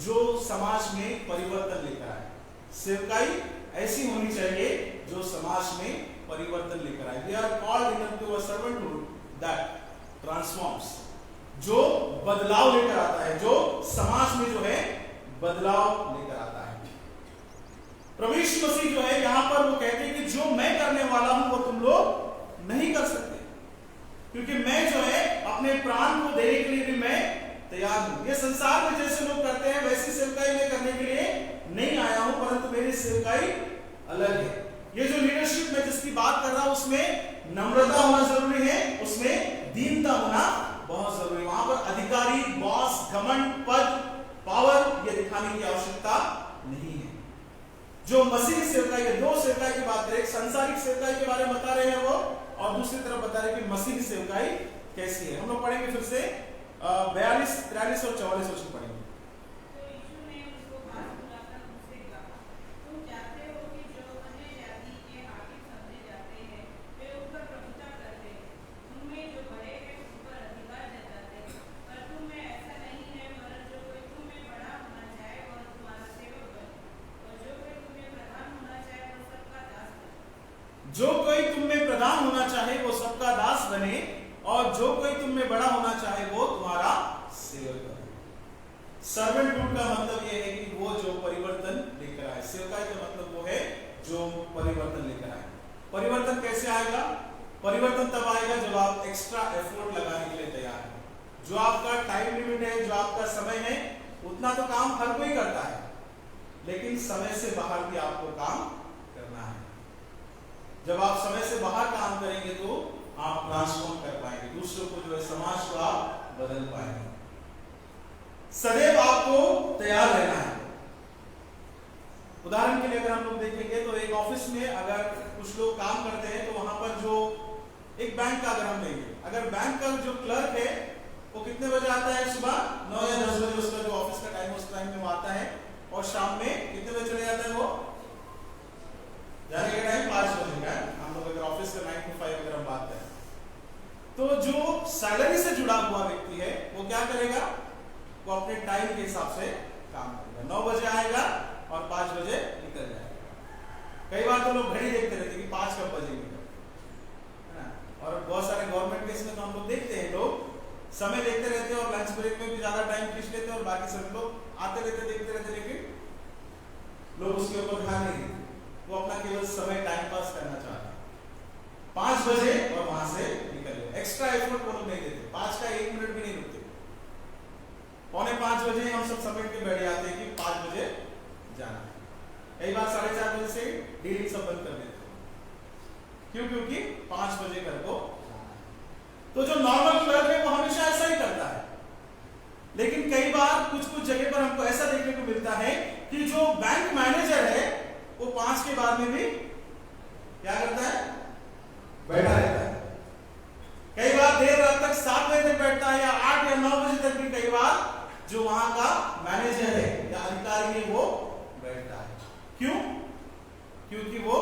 जो समाज में परिवर्तन लेकर आए। सेवकाई ऐसी होनी चाहिए जो समाज में परिवर्तन लेकर आए। We are called into a servanthood that transforms, जो बदलाव लेकर आता है, जो समाज में जो है बदलाव लेकर आता है। प्रभु यीशु मसीह जो है यहाँ पर वो कहते हैं कि जो मैं करने वाला हूं वो तुम लोग नहीं कर सकते, क्योंकि मैं जो है अपने प्राण को देने के लिए भी मैं तैयार हूं। ये संसार में जैसे लोग करते हैं वैसी सेवकाई मैं करने के लिए नहीं आया हूं, परंतु मेरी सेवकाई अलग है। ये जो लीडरशिप में जिसकी बात कर रहा हूं उसमें नम्रता होना जरूरी है, उसमें दीनता होना बहुत जरूरी है। वहां पर अधिकारी, बॉस, घमंड, पद, पावर ये दिखाने की आवश्यकता नहीं है। जो मसीही सेवकाई है, दो सेवकाई की बात करें, एक सांसारिक सेवकाई के बारे में बता रहे हैं वो, और दूसरी तरफ बता रहे हैं कि मसीही सेवकाई कैसी है। हम लोग पढ़ेंगे फिर से 42, 43 और 44 वचन पढ़ेंगे। जो कोई तुम में प्रधान होना चाहे वो सबका दास बने, और जो कोई तुम में बड़ा होना चाहे वो तुम्हारा सेवक बने। सर्वेंटहुड का मतलब ये है कि वो जो परिवर्तन लेकर आए। सेवकाई का मतलब वो है जो परिवर्तन लेकर आए। परिवर्तन कैसे आएगा? परिवर्तन तब आएगा जब आप एक्स्ट्रा एफर्ट लगाने के लिए तैयार हैं। जो आपका टाइम लिमिट है, जो आपका समय है, उतना तो काम हर कोई करता है, लेकिन समय से बाहर भी आपको काम करना है। जब आप समय से बाहर काम करेंगे तो आप ट्रांसफॉर्म कर पाएंगे, दूसरों को जो है समाज को आप बदल पाएंगे। सदैव आपको तैयार रहना है। उदाहरण के लिए अगर हम लोग देखेंगे तो एक ऑफिस में अगर कुछ लोग काम करते हैं तो वहां पर जो एक बैंक का अगर हम लेंगे, अगर बैंक का जो क्लर्क है वो कितने बजे आता है? सुबह 9 या 10 बजे उसका जो ऑफिस का टाइम उस टाइम में वो आता है, और शाम में कितने बजे चले जाता है? वो जाने का टाइम 5 बजे का है। हम लोग अगर ऑफिस का 9 to 5 अगर हम बात करें तो जो सैलरी से जुड़ा हुआ व्यक्ति है वो क्या करेगा? वो अपने टाइम के हिसाब से काम करेगा। 9 बजे आएगा और 5 बजे निकल जाएगा। कई बार तो लोग घड़ी देखते रहते कि 5 कब बजेंगे, है ना? और बहुत सारे गवर्नमेंट केस में तो हम लोग देखते हैं, लोग समय देखते रहते हैं और लंच ब्रेक में भी ज्यादा टाइम खींच लेते हैं और बाकी सब लोग आते रहते देखते रहते, लेकिन लोग उसके ऊपर ध्यान नहीं देते। वो अपना केवल समय टाइम पास करना चाहते हैं। 5 बजे और वहां से निकल गए, एक्स्ट्रा एफर्ट वो लोग नहीं देते। 5 का 1 मिनट भी नहीं रुकते। 4:45 बजे हम सब समेट के बैठ जाते हैं कि 5 बजे जाना है। कई बार 4:30 बजे से डीलिंग सब बंद कर देते हैं। क्यों? क्योंकि 5 बजे घर को जाना है। तो जो नॉर्मल क्लर्क है वो हमेशा ऐसा ही करता है, लेकिन कई बार कुछ कुछ जगह पर हमको ऐसा देखने को मिलता है कि जो बैंक मैनेजर है वो 5 के बाद में भी क्या करता है? बैठा रहता है। कई बार देर रात तक 7 बजे तक बैठता है, या 8 या 9 बजे तक भी कई बार जो वहां का मैनेजर है या अधिकारी है वो बैठता है। क्यों? क्योंकि वो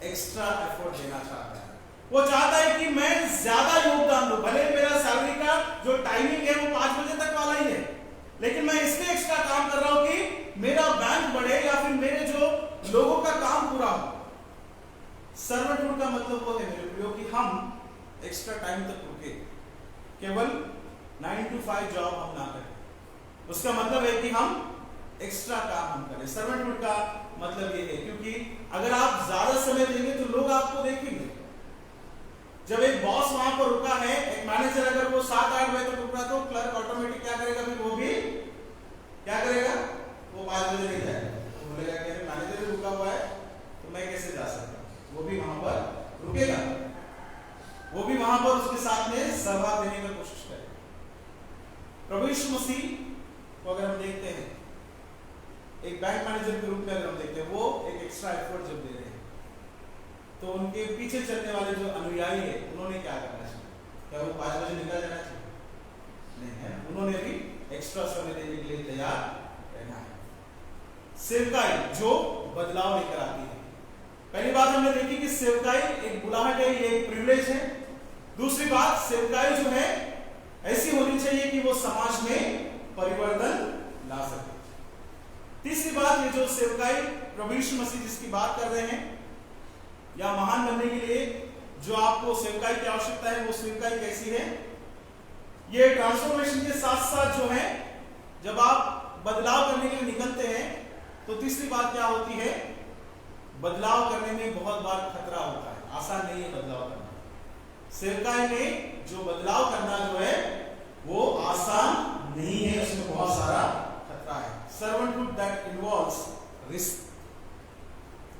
एक्स्ट्रा एफर्ट देना चाहता है। वो चाहता है कि मैं ज्यादा योगदान दूं, भले मेरा जो टाइमिंग है वो 5 बजे तक वाला ही है, लेकिन मैं इसलिए एक्स्ट्रा काम कर रहा हूं कि मेरा बैंक बढ़े या फिर मेरे जो लोगों का काम पूरा हो। सर्वेंटहुड का मतलब वो है मेरे प्रियो कि हम एक्स्ट्रा टाइम तक रुके, केवल 9 to 5 जॉब हम ना करें। उसका मतलब है कि हम एक्स्ट्रा काम हम करें। सर्वेंटहुड का मतलब ये है, क्योंकि अगर आप ज्यादा समय देंगे तो लोग आपको देखेंगे। जब एक बॉस वहां पर रुका है, एक मैनेजर अगर वो 7-8 बजे तक रुक रहा तो क्लर्क ऑटोमेटिक क्या करेगा, फिर वो भी क्या करेगा, वो 5 बजे नहीं जाएगा, वो बोलेगा कि मैनेजर रुका हुआ है तो मैं कैसे जा सकता हूं। वो भी वहां पर रुकेगा, वो भी वहां पर उसके साथ में सहभाग देने की कोशिश करेगा। प्रभु यीशु मसीह को अगर हम देखते हैं, एक बैंक मैनेजर के रूप में अगर हम देखते हैं, वो एक एक्स्ट्रा एफर्ट जब दे रहे हैं तो उनके पीछे चलने वाले जो अनुयायी है उन्होंने क्या करना चाहिए? क्या वो 5 बजे निकल जाना चाहिए? नहीं है, उन्होंने भी एक्स्ट्रा समय देने के लिए तैयार रहना है। सेवकाई जो बदलाव लेकर आती है। पहली बात हमने देखी कि सेवकाई एक बुलाहट है, ये एक प्रिविलेज है। दूसरी बात, सेवकाई जो है ऐसी होनी चाहिए कि वो समाज में परिवर्तन ला सके। तीसरी बात, ये जो सेवकाई प्रभु यीशु मसीह जिसकी बात कर रहे हैं, या महान बनने के लिए जो आपको सेवकाई की आवश्यकता है, वो सेवकाई कैसी है? ये ट्रांसफॉर्मेशन के साथ साथ जो है, जब आप बदलाव करने के लिए निकलते हैं तो तीसरी बात क्या होती है, बदलाव करने में बहुत बार खतरा होता है, आसान नहीं है बदलाव करना। सेवकाई में जो बदलाव करना जो है वो आसान नहीं है, उसमें बहुत सारा खतरा है। सर्वेंटहुड दैट इन्वॉल्व्स रिस्क।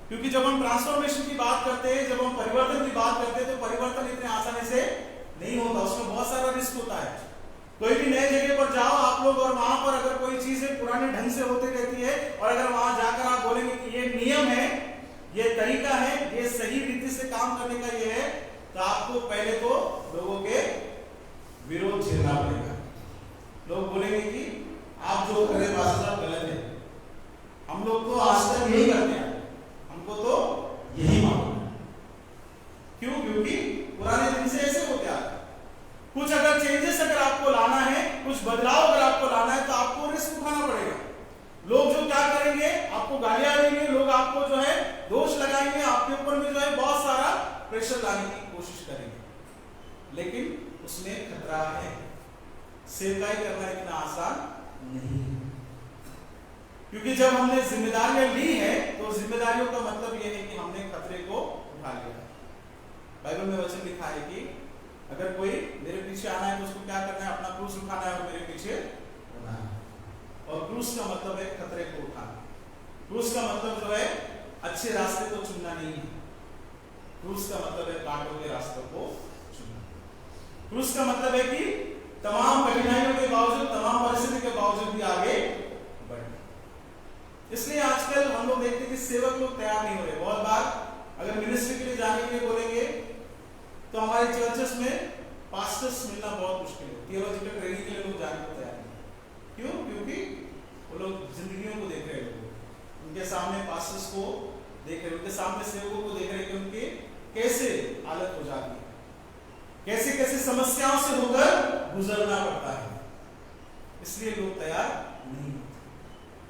क्योंकि जब हम ट्रांसफॉर्मेशन की बात करते हैं, जब हम परिवर्तन की बात करते हैं, तो परिवर्तन इतने आसानी से नहीं होता, उसमें बहुत सारा रिस्क होता है। कोई भी नए जगह पर जाओ आप लोग, और वहां पर अगर कोई चीज पुराने ढंग से होती रहती है, और अगर वहां जाकर आप बोलेंगे कि ये नियम है, ये तरीका है, ये सही रीति से काम करने का ये है, तो आपको पहले तो लोगों के विरोध झेलना पड़ेगा। लोग बोलेंगे कि आप जो कर रहे हैं गलत है, हम लोग तो आज तक यही करते हैं, हमको तो यही मालूम है। क्यों? क्योंकि पुराने दिन से ऐसे होते आ रहे। कुछ अगर चेंजेस अगर आपको लाना है, कुछ बदलाव अगर आपको लाना है, तो आपको रिस्क उठाना पड़ेगा। लोग जो क्या करेंगे, आपको गालियां देंगे, लोग आपको जो है दोष लगाएंगे, आपके ऊपर में जो है बहुत सारा प्रेशर लाने की कोशिश करेंगे, लेकिन उसमें खतरा है। सेवकाई करना इतना आसान नहीं है, क्योंकि जब हमने जिम्मेदारियां ली है तो जिम्मेदारियों का मतलब यह है कि हमने खतरे को उठा लिया। बाइबल में वचन लिखा है कि अगर कोई मेरे पीछे आना है तो उसको क्या करना है, अपना क्रूस उठाना है और मेरे पीछे होना है। और क्रूस का मतलब है खतरे को उठाना। क्रूस का मतलब जो है अच्छे रास्ते को चुनना नहीं है, क्रूस का मतलब है कांटों के रास्तों को चुनना। क्रूस का मतलब है कि तमाम कठिनाइयों के बावजूद, तमाम परिस्थिति के बावजूद भी आगे बढ़ना। इसलिए आजकल हम लोग देखते हैं कि सेवक लोग तैयार नहीं हो रहे। बहुत बार अगर मिनिस्ट्री के लिए जाने के लिए बोलेंगे तो हमारे चर्चेस में पास्टर्स मिलना बहुत मुश्किल है। थियोलॉजिकल ट्रेनिंग के लिए लोग जाने को तैयार नहीं। क्यों? क्योंकि वो लोग जिंदगियों को देख रहे हैं, उनके सामने पास्टर्स को देख रहे हैं, उनके सामने सेवकों को देख रहे हैं कि उनके कैसे हालत हो जाती है, कैसे कैसे समस्याओं से होकर गुजरना पड़ता है। इसलिए लोग तैयार नहीं।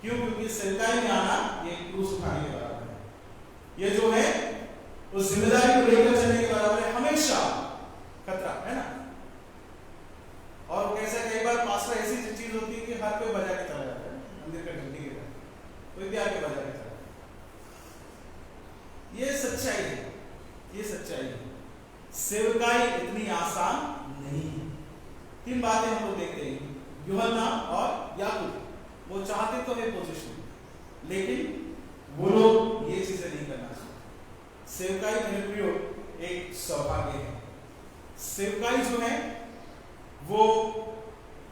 क्यों? क्योंकि सेवकाई में आना ये क्रूस उठाने के बराबर है। ये जो है उस जिम्मेदारी को लेकर चलने के बराबर है, हमेशा खतरा है ना। और कैसे कई बार पास्टर ऐसी चीज होती है कि हर कोई बजा के चला जाता है, मंदिर का घंटी के कोई भी आके बजा के चला। ये सच्चाई है, ये सच्चाई है। सेवकाई इतनी आसान नहीं है। 3 बातें हम लोग देखते हैं, यूहन्ना और याकूब, वो चाहते तो है पोजीशन, लेकिन वो लोग ये चीजें नहीं करना चाहिए। सेवकाई मेरे प्रियो एक सौभाग्य है। सेवकाई जो है वो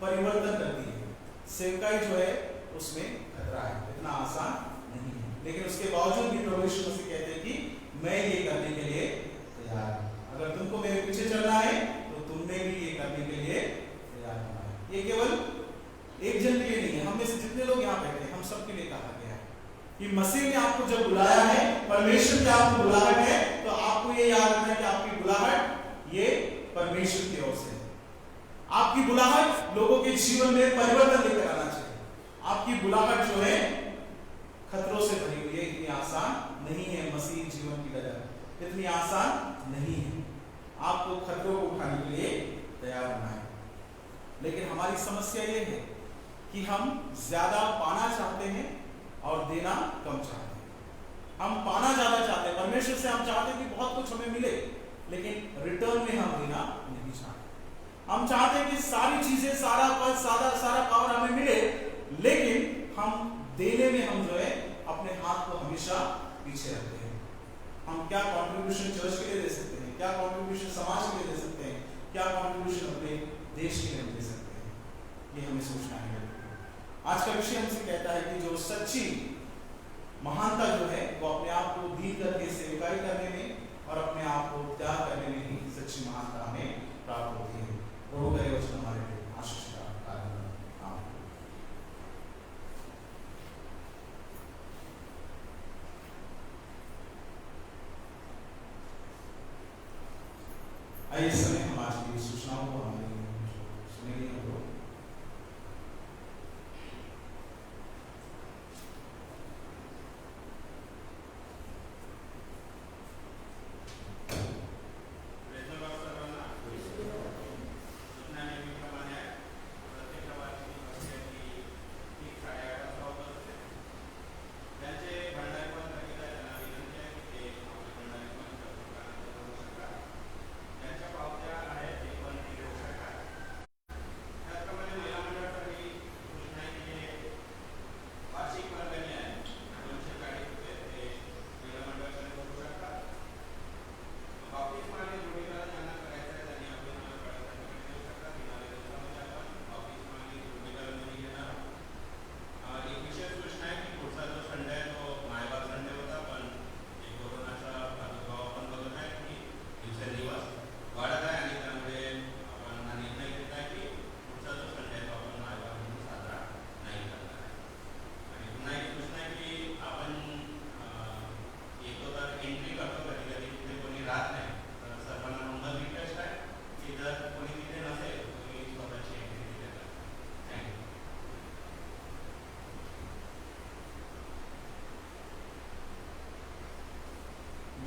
परिवर्तन करती है। सेवकाई जो है उसमें खतरा है, इतना आसान नहीं है, लेकिन उसके बावजूद भी प्रभु यीशु मसीह कहते हैं कि मैं ये करने के लिए तैयार हूं। अगर तुमको मेरे पीछे चलना है तो तुमने भी ये करने के लिए तैयार होना है। ये केवल एक जन के लिए नहीं है, हम में से जितने लोग यहाँ बैठे हैं हम सबके लिए कहा गया है कि मसीह ने आपको जब बुलाया है, परमेश्वर ने आपको बुलाहट है, तो आपको ये याद रखना है कि आपकी बुलाहट ये परमेश्वर की ओर से है। आप आपकी बुलाहट लोगों के जीवन में परिवर्तन लेकर आना चाहिए। आपकी बुलाहट जो है खतरों से भरी हुई है, इतनी आसान नहीं है। मसीह जीवन की डगर इतनी आसान नहीं है। आपको खतरों को उठाने के लिए तैयार होना है। लेकिन हमारी समस्या ये है कि हम ज्यादा पाना चाहते हैं और देना कम चाहते हैं। हम पाना ज्यादा चाहते हैं, परमेश्वर से हम चाहते हैं कि बहुत कुछ हमें मिले, लेकिन रिटर्न में हम देना नहीं चाहते। हम चाहते हैं कि सारी चीजें, सारा पद, सारा पावर हमें मिले, लेकिन हम देने में हम जो है अपने हाथ को हमेशा पीछे रखते हैं। हम क्या कंट्रीब्यूशन चर्च के लिए दे सकते हैं, क्या कंट्रीब्यूशन समाज के लिए दे सकते हैं, क्या कंट्रीब्यूशन अपने देश के लिए दे सकते हैं, ये हमें सोचना है। आज का विषय हमसे कहता है कि जो सच्ची महानता जो है वो अपने आप को दी करके सेवकाई करने में और अपने आप को त्याग करने में ही सच्ची महानता हमें प्राप्त होती है। प्रभु का वचन हमारे लिए आशीष का कारण बने। आइए इस समय हम आज की सूचनाओं को हमारे सुनेंगे। हम लोग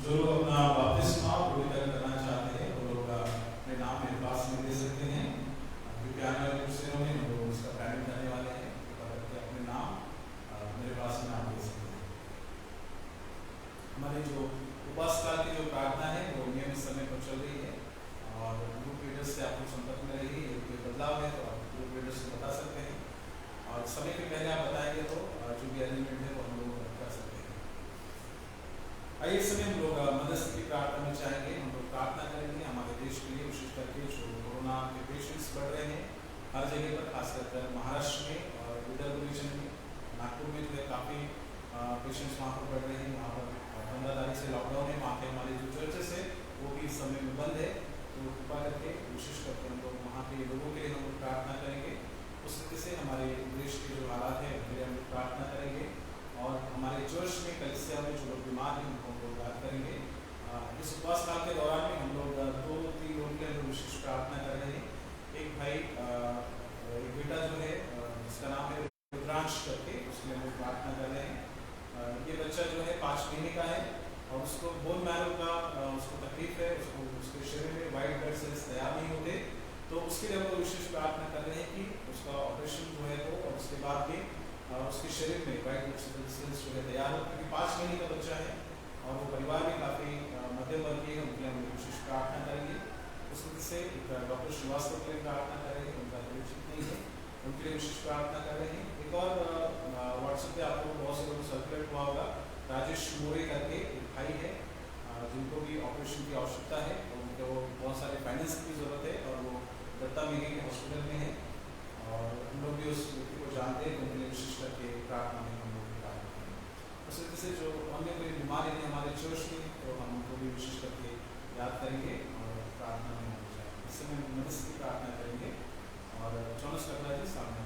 जो लोग अपना बपतिस्मा पवित्र करना चाहते हैं वो लोग अपने नाम मेरे पास में दे सकते हैं, क्योंकि आने वाले कुछ दिनों में हम लोग उसका प्लानिंग करने वाले हैं। तो अपने नाम मेरे पास में आप दे सकते हैं। हमारे जो उपवास काल की जो प्रार्थना है वो नियमित समय पर चल रही है और ग्रुप लीडर से आपको संपर्क में रही है। कोई बदलाव है तो आप ग्रुप लीडर से बता सकते हैं और समय के पहले आप बताएंगे तो जो भी अरेंजमेंट है वो हम लोग कर सकते हैं। आइए इस समय हम लोग मदद की प्रार्थना में चाहेंगे। हम लोग प्रार्थना करेंगे हमारे देश के लिए, विशेष करके जो कोरोना के पेशेंट्स बढ़ रहे हैं हर जगह पर, खासकर महाराष्ट्र में और विदर्भ रीजन में, नागपुर में जो है काफ़ी पेशेंट्स वहाँ पर बढ़ रहे हैं। वहाँ पर 15 तारीख से लॉकडाउन है। वहाँ के हमारे जो चर्चेस है वो भी इस समय में बंद है। तो कृपा करके कोशिश करके हम लोग वहाँ के लोगों के लिए हम लोग प्रार्थना करेंगे। उस तरीके से हमारे देश के जो हालात है उनके लिए हम लोग प्रार्थना करेंगे और हमारे चर्च में, कलीसिया में जो लोग बीमार हैं उनको हम लोग याद करेंगे। इस उपवास काल के दौरान में हम लोग 2-3 लोगों के लिए विशेष प्रार्थना कर रहे हैं। एक भाई, एक बेटा जो है जिसका नाम है रुद्रांश करके, उसके लिए हम लोग प्रार्थना कर रहे हैं। ये बच्चा जो है 5 महीने का है और उसको बोन मैरो का उसको तकलीफ है, उसके शरीर में वाइट ब्लड सेल्स तैयार नहीं होते। तो उसके लिए हम लोग विशेष प्रार्थना कर रहे हैं कि उसका ऑपरेशन जो है वो और उसके बाद भी उसके शरीर में वाइट ब्लड सेल्स जो है तैयार हो, क्योंकि 5 महीने का बच्चा है और वो परिवार में काफ़ी मध्यम वर्गीय है। उनके लिए हम विशेष प्रार्थना करेंगे। उस वजह से डॉक्टर श्रीवास्तव के लिए प्रार्थना कर रहे हैं, उनका तबीयत ठीक नहीं है, उनके लिए विशेष प्रार्थना कर रहे हैं। एक और व्हाट्सएप पे आपको बहुत से लोग सर्कुलेट हुआ होगा, राजेश मोरे करके एक भाई है जिनको भी ऑपरेशन की आवश्यकता है और उनको बहुत सारे फाइनेंस की ज़रूरत है और वो दत्ता मेघे के हॉस्पिटल में है और हम लोग भी उस व्यक्ति को जानते हैं। उनके लिए विशेष करके प्रार्थना में हम लोग प्रार्थना करेंगे। उस तरीके से जो अन्य कोई बीमारी है हमारे चर्च में तो हम उनको भी विशेष करके याद करेंगे और प्रार्थना में हो जाएंगे। इस समय मदद की प्रार्थना करेंगे और जॉनस कबरा जी सामने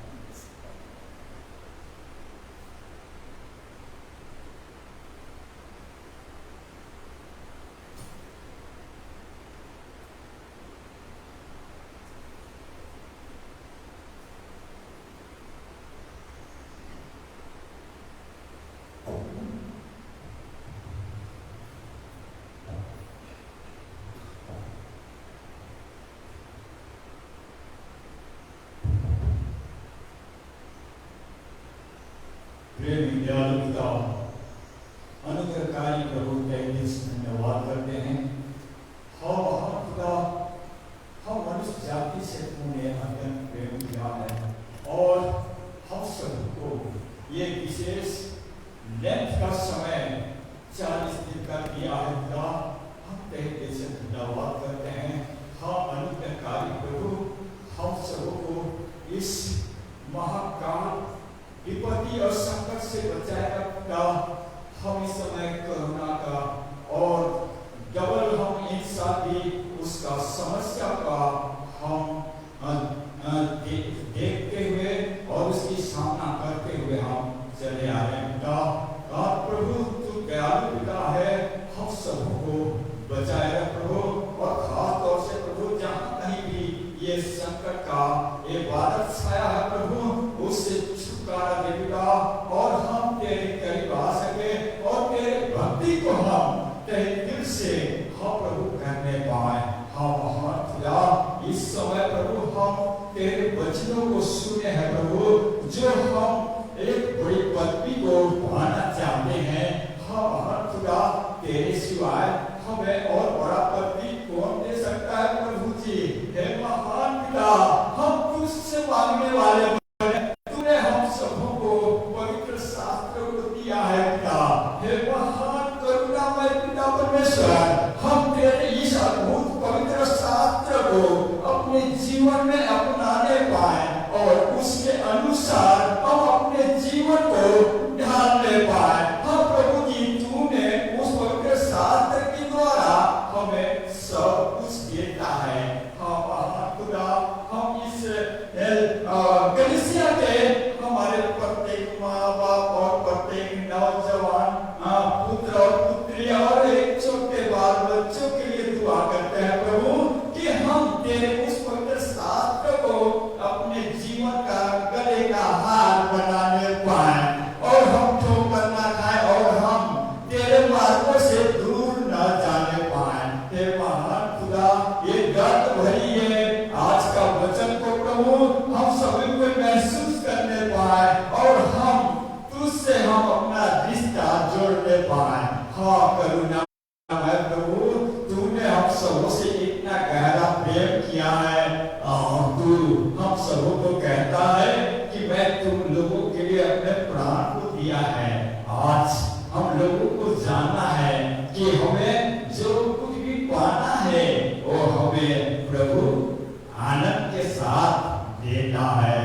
समस्या का हम देखते हुए और उसकी सामना करते हुए हम चले आ रहे हैं पिता। और प्रभु तू दयालु पिता है, हम सबको बचाए रख प्रभु। और खास तौर से प्रभु जहाँ कहीं भी ये संकट का ये बादल छाया है प्रभु, उससे छुटकारा दे पिता। और हम तेरे करीब आ सके और तेरे भक्ति को हम तेरे दिल से हम प्रभु करने पाए। हम खुदा इस समय प्रभु हम तेरे वचनों को सुने हैं प्रभु, जो हम एक बड़ी पदवी को पाना चाहते हैं। हम खुदा तेरे सिवाय हमें और बड़ा पदवी कौन दे सकता है प्रभु जी। हे महान पिता, हम तुझसे मांगने वाले हैं, तूने हम सबको पवित्र शास्त्र को दिया है पिता। हे महान करुणामय पिता परमेश्वर, हम तेरे इस अद्भुत पवित्र शास्त्र को अपने जीवन में अपनाने पाए और उसके अनुसार हम अपने जीवन को ढालने पाए। हम प्रभु जी तूने उस पवित्र शास्त्र के द्वारा हमें सब कुछ देता है। हम खुदा हम इस कलीसिया के हमारे प्रत्येक माँ बाप और प्रत्येक नौजवान पुत्र और पुत्री और एक छोटे बाल बच्चों के लिए दुआ करते हैं प्रभु कि हम तेरे उस पवित्र शास्त्र को अपने जीवन का गले का हार बनाने पाए और हम ठोकर न खाए और हम तेरे मार्गों से दूर न जाने पाए। हे महान खुदा, ये दर्द भरी है आज का वचन को प्रभु हम सभी को महसूस करने पाए और हम तुझसे हम अपना रिश्ता जोड़ने पाए। हाँ करुणा है प्रभु, तूने हम सबों से इतना गहरा प्रेम किया है और तू हम सबों को कहता है कि मैं तुम लोगों के लिए अपने प्राण को दिया है। आज हम लोगों को जानना है कि हमें जो कुछ भी पाना है वो हमें प्रभु आनंद के साथ देता है।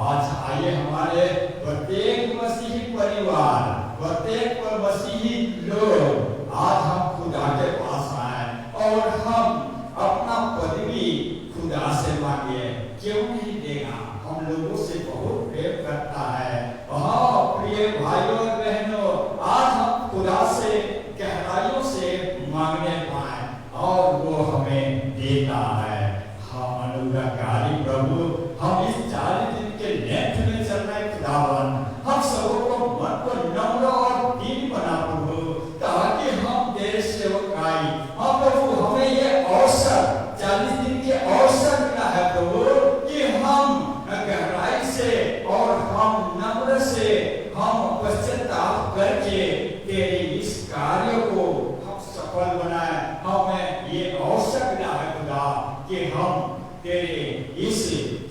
आज आइए हमारे प्रत्येक मसीही परिवार, प्रत्येक मसीही लोग आज हम खुदा के पास आए और हम अपना पदवी खुदा से मांगे। क्यों नहीं देगा, हम लोगों से बहुत प्रेम करता है। हाँ प्रिय भाइयों और बहनों, आज हम खुदा से गहराइयों से मांगने पाए और वो हमें देता है। हम अनुग्रहकारी प्रभु, हम इस 40 दिन के लेंथ में चल रहे खुदावन, हम सबों को मन को नम्र और दीन बना प्रभु, ताकि हम तेरे सेवकाई हम प्रभु हमें ये अवसर 40 दिन के अवसर मिला है प्रभु कि हम गहराई से और हम नम्र से हम पश्चाताप करके तेरे इस कार्य को हम सफल बनाए। हमें ये अवसर मिला है खुदा कि हम तेरे इस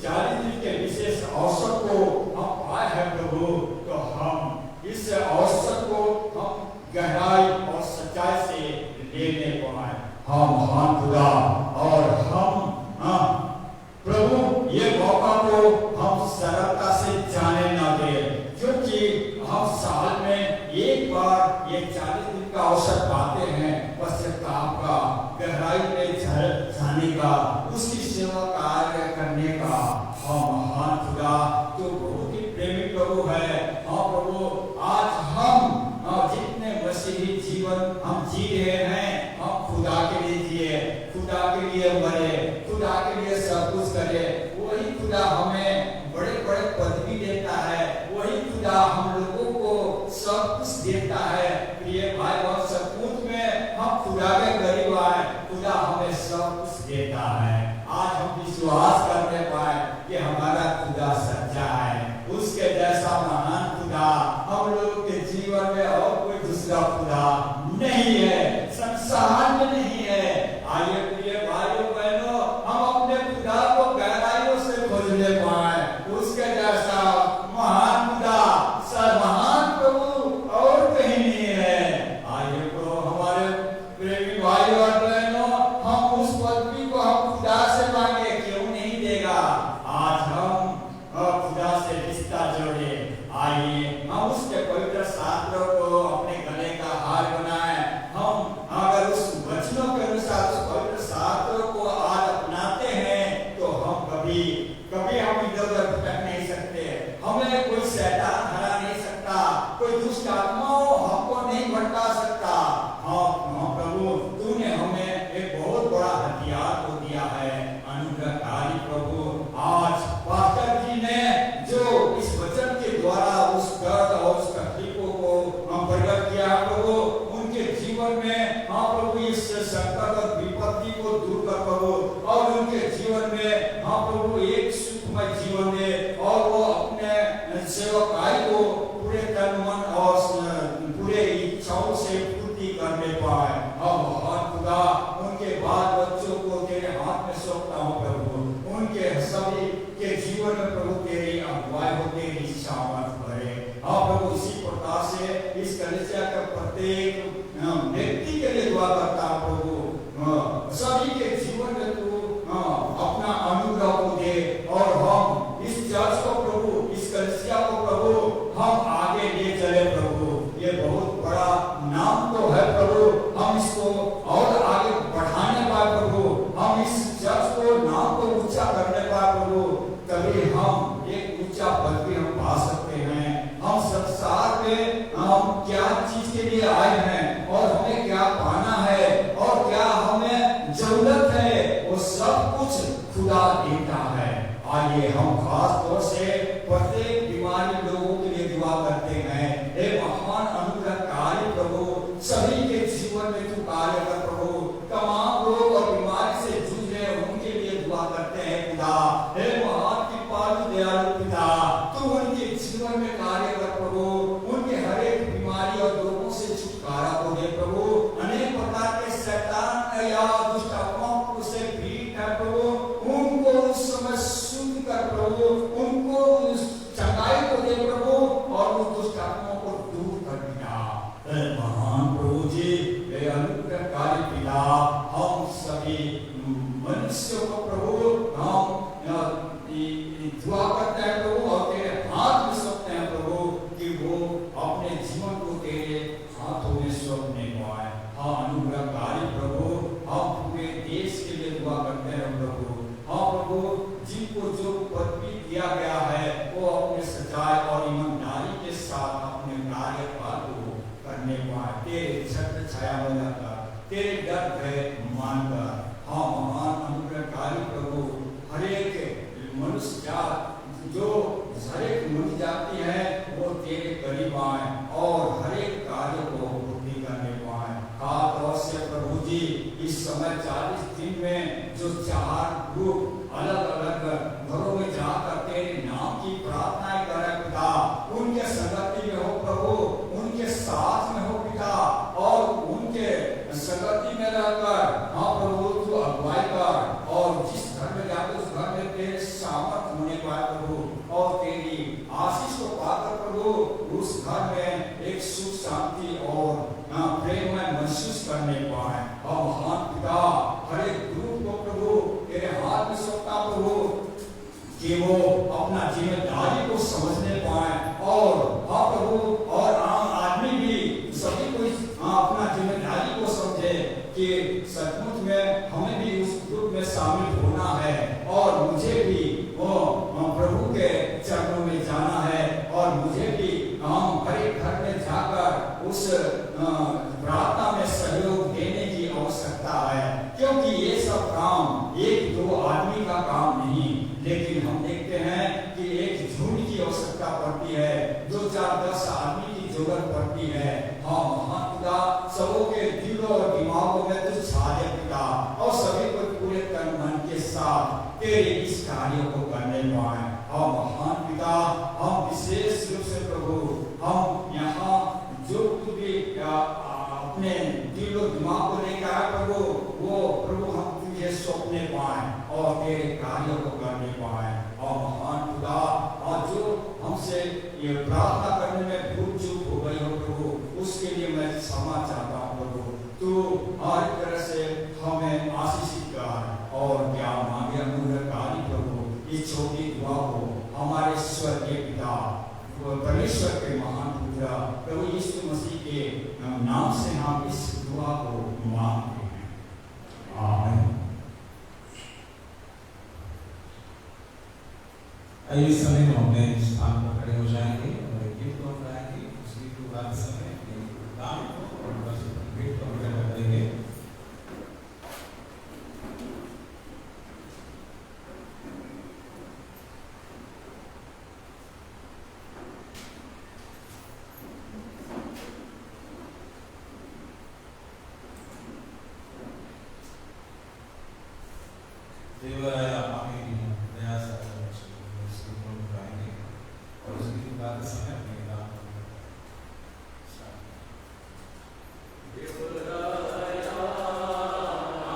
40 दिन के विशेष अवसर को हम पाए हैं प्रभु। तो हम इस अवसर को हम गहराई और सच्चाई से लेने पाए। हम महान खुदा और हम प्रभु ये मौका को हम सरलता से जाने ना दे, क्योंकि हम साल में एक बार ये 40 दिन का अवसर पाते हैं पश्चाताप का, गहराई में जाने का, उसकी सेवा कार्य करने का। हम महान खुदा तो बहुत ही प्रेमी प्रभु है। हाँ प्रभु, आज हम जितने मसीही जीवन हम जी रहे हैं, हम खुदा के लिए जिए, खुदा के लिए मरे, खुदा के लिए सब कुछ करे। वही खुदा हमें बड़े बड़े पदवी देता है, वही खुदा हम लोगों को सब कुछ देता है। प्रिय भाई और सपूत में हम खुदा के करीब आए, खुदा हमें सब कुछ देता है। आज हम विश्वास करने पाए कि हमारा खुदा सच्चा है, उसके जैसा महान खुदा हम लोगों के जीवन में और कोई दूसरा खुदा नहीं है, संसार में नहीं है। आइए प्रिय भाइयों बहनों, हम अपने खुदा को गहराइयों से खोजने पाए, उसके जैसा महान खुदा महान प्रभु और कहीं नहीं है। आइए तो हमारे प्रेमी भाइयों और बहनों, हम उस पदवी को हम खुदा से मांगे, क्यों नहीं देगा। आज हम खुदा से रिश्ता जोड़े, आइए हम उसके पवित्र शास्त्रों को अपने गले का हार बनाए, हम जीवन में प्रभु तेरी अगुवाई हो, तेरी सामर्थ भरे। हाँ प्रभु, इसी प्रकार से इस कलीसिया के प्रत्येक व्यक्ति के लिए दुआ करता प्रभु, सभी के जीवन में तू अपना अनुग्रह को दे और हम इस चर्च को प्रभु, इस कलीसिया को प्रभु हम आगे ले चले प्रभु। ये बहुत बड़ा नाम तो है प्रभु, हम इसको और आगे बढ़ाने पाए प्रभु, हम इस चर्च को नाम को ऊंचा करने पाए प्रभु, तभी हम एक ऊंचा पद भी हम पा सकते हैं। हम संसार में हम क्या चीज के लिए आए हैं और हमें क्या पाना है और क्या हमें जरूरत है, वो सब कुछ खुदा देता है। आइए हम खास तौर से प्रत्येक बीमारी लोगों के लिए दुआ करते हैं। एक महान अनुग्रहकारी प्रभु, सभी के जीवन में तू कार्य कर प्रभु, तमाम रोग और बीमारी से जूझ रहे उनके लिए दुआ करते हैं खुदा। हे महान कृपालु दयालु पिता, तू उनके जीवन में कार्य कर प्रभु, उनके हर एक बीमारी और रोगों से छुटकारा को दे प्रभु। अनेक प्रकार के शैतान या दुष्ट आत्माओं से पीड़ित है प्रभु, उनको उस समय शुद्ध कर प्रभु, उनको उस चंगाई को दे प्रभु और उस दुष्ट आत्माओं को दूर कर दिया। महान प्रभु जी, अनुग्रहकारी पिता, हम सभी मनुष्यों को प्रभु हम दुआ करते हैं प्रभु और तेरे हाथ में सौंपते हैं प्रभु कि वो अपने जीवन को तेरे हाथों में सौंपने को आए। हाँ अनुग्रहकारी प्रभु, हम पूरे देश के लिए दुआ करते हैं प्रभु। हाँ प्रभु, जिनको जो पदवी दिया गया है वो अपने सच्चाई और ईमानदारी के साथ अपने कार्यकाल को करने को आए। तेरे छत्र छाया में रहकर, तेरे डर भय मानकर, हाँ महान अनुग्रहकारी प्रभु, हर एक मनुष्य जात जो हर एक मनुष्य जाति है वो तेरे करीब आए और हर एक कार्य को पूर्ण करने को आए। खास तौर से प्रभु जी, इस समय 40 दिन में जो 4 ग्रुप अलग अलग घरों में जाकर तेरे नाम की प्रार्थनाएं करें पिता, उनके संगति में हो प्रभु, उनके साथ में हो पिता और उनके संगति में रहकर हाँ प्रभु तू अगुवाई कर और जिस घर में जाते उस घर में तेरे सामर्थ होने पाए प्रभु और तेरी आशीष को पाकर प्रभु उस घर में एक सुख शांति और प्रेम में महसूस करने पाए। और महान पिता, हर एक ग्रुप को प्रभु तेरे हाथ में सौंपता प्रभु कि वो अपना जिम्मेदारी को समझने पाए और हाँ प्रभु और आम आदमी भी सभी को अपना जिम्मेदारी को समझे कि सचमुच में हमें भी उस ग्रुप में शामिल होना है और मुझे भी वो प्रभु के चरणों में जाना है और मुझे भी हम हर एक घर में जाकर उस प्रार्थना में सहयोग देने की आवश्यकता है, क्योंकि ये सब काम एक दो आदमी का काम नहीं, लेकिन हम देखते हैं कि एक झुंड की आवश्यकता पड़ती है, 2-4-10 आदमी की जरूरत पड़ती है। हाँ महान पिता, सबों के दिलों और दिमागों में तो छा दे पिता और सभी को पूरे तन मन के साथ तेरे इस कार्य को करने पाए। हाँ महान पिता, हम विशेष रूप से प्रभु हम यहाँ जो कुछ भी अपने दिल और दिमाग को लेकर आए प्रभु, वो प्रभु हम तुझे सौंपने पाए और तेरे कार्यों को करने पाए। और महान पिता, और जो हमसे ये प्रार्थना करने में भूल चूक हो गई हो प्रभु, उसके लिए मैं क्षमा चाहता हूँ प्रभु। तू हर तरह से हमें आशीषित कर और क्या मांगे अनुग्रहकारी प्रभु। इस छोटी दुआ को हमारे स्वर्गीय पिता परमेश्वर के महान पुत्र प्रभु यीशु मसीह के नाम से हम इस दुआ को मांगते हैं। आमीन। आइए समय में अपने स्थान पर खड़े हो जाएंगे और एक गीत को गाएंगे। उस गीत को गाते समय दाम और बस गीत को करेंगे। देवराया आमीन दया से उसकी गुण गाएंगे और उसकी गुण गाते समय अपने नाम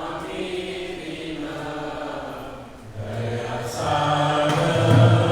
आमीन दया सागर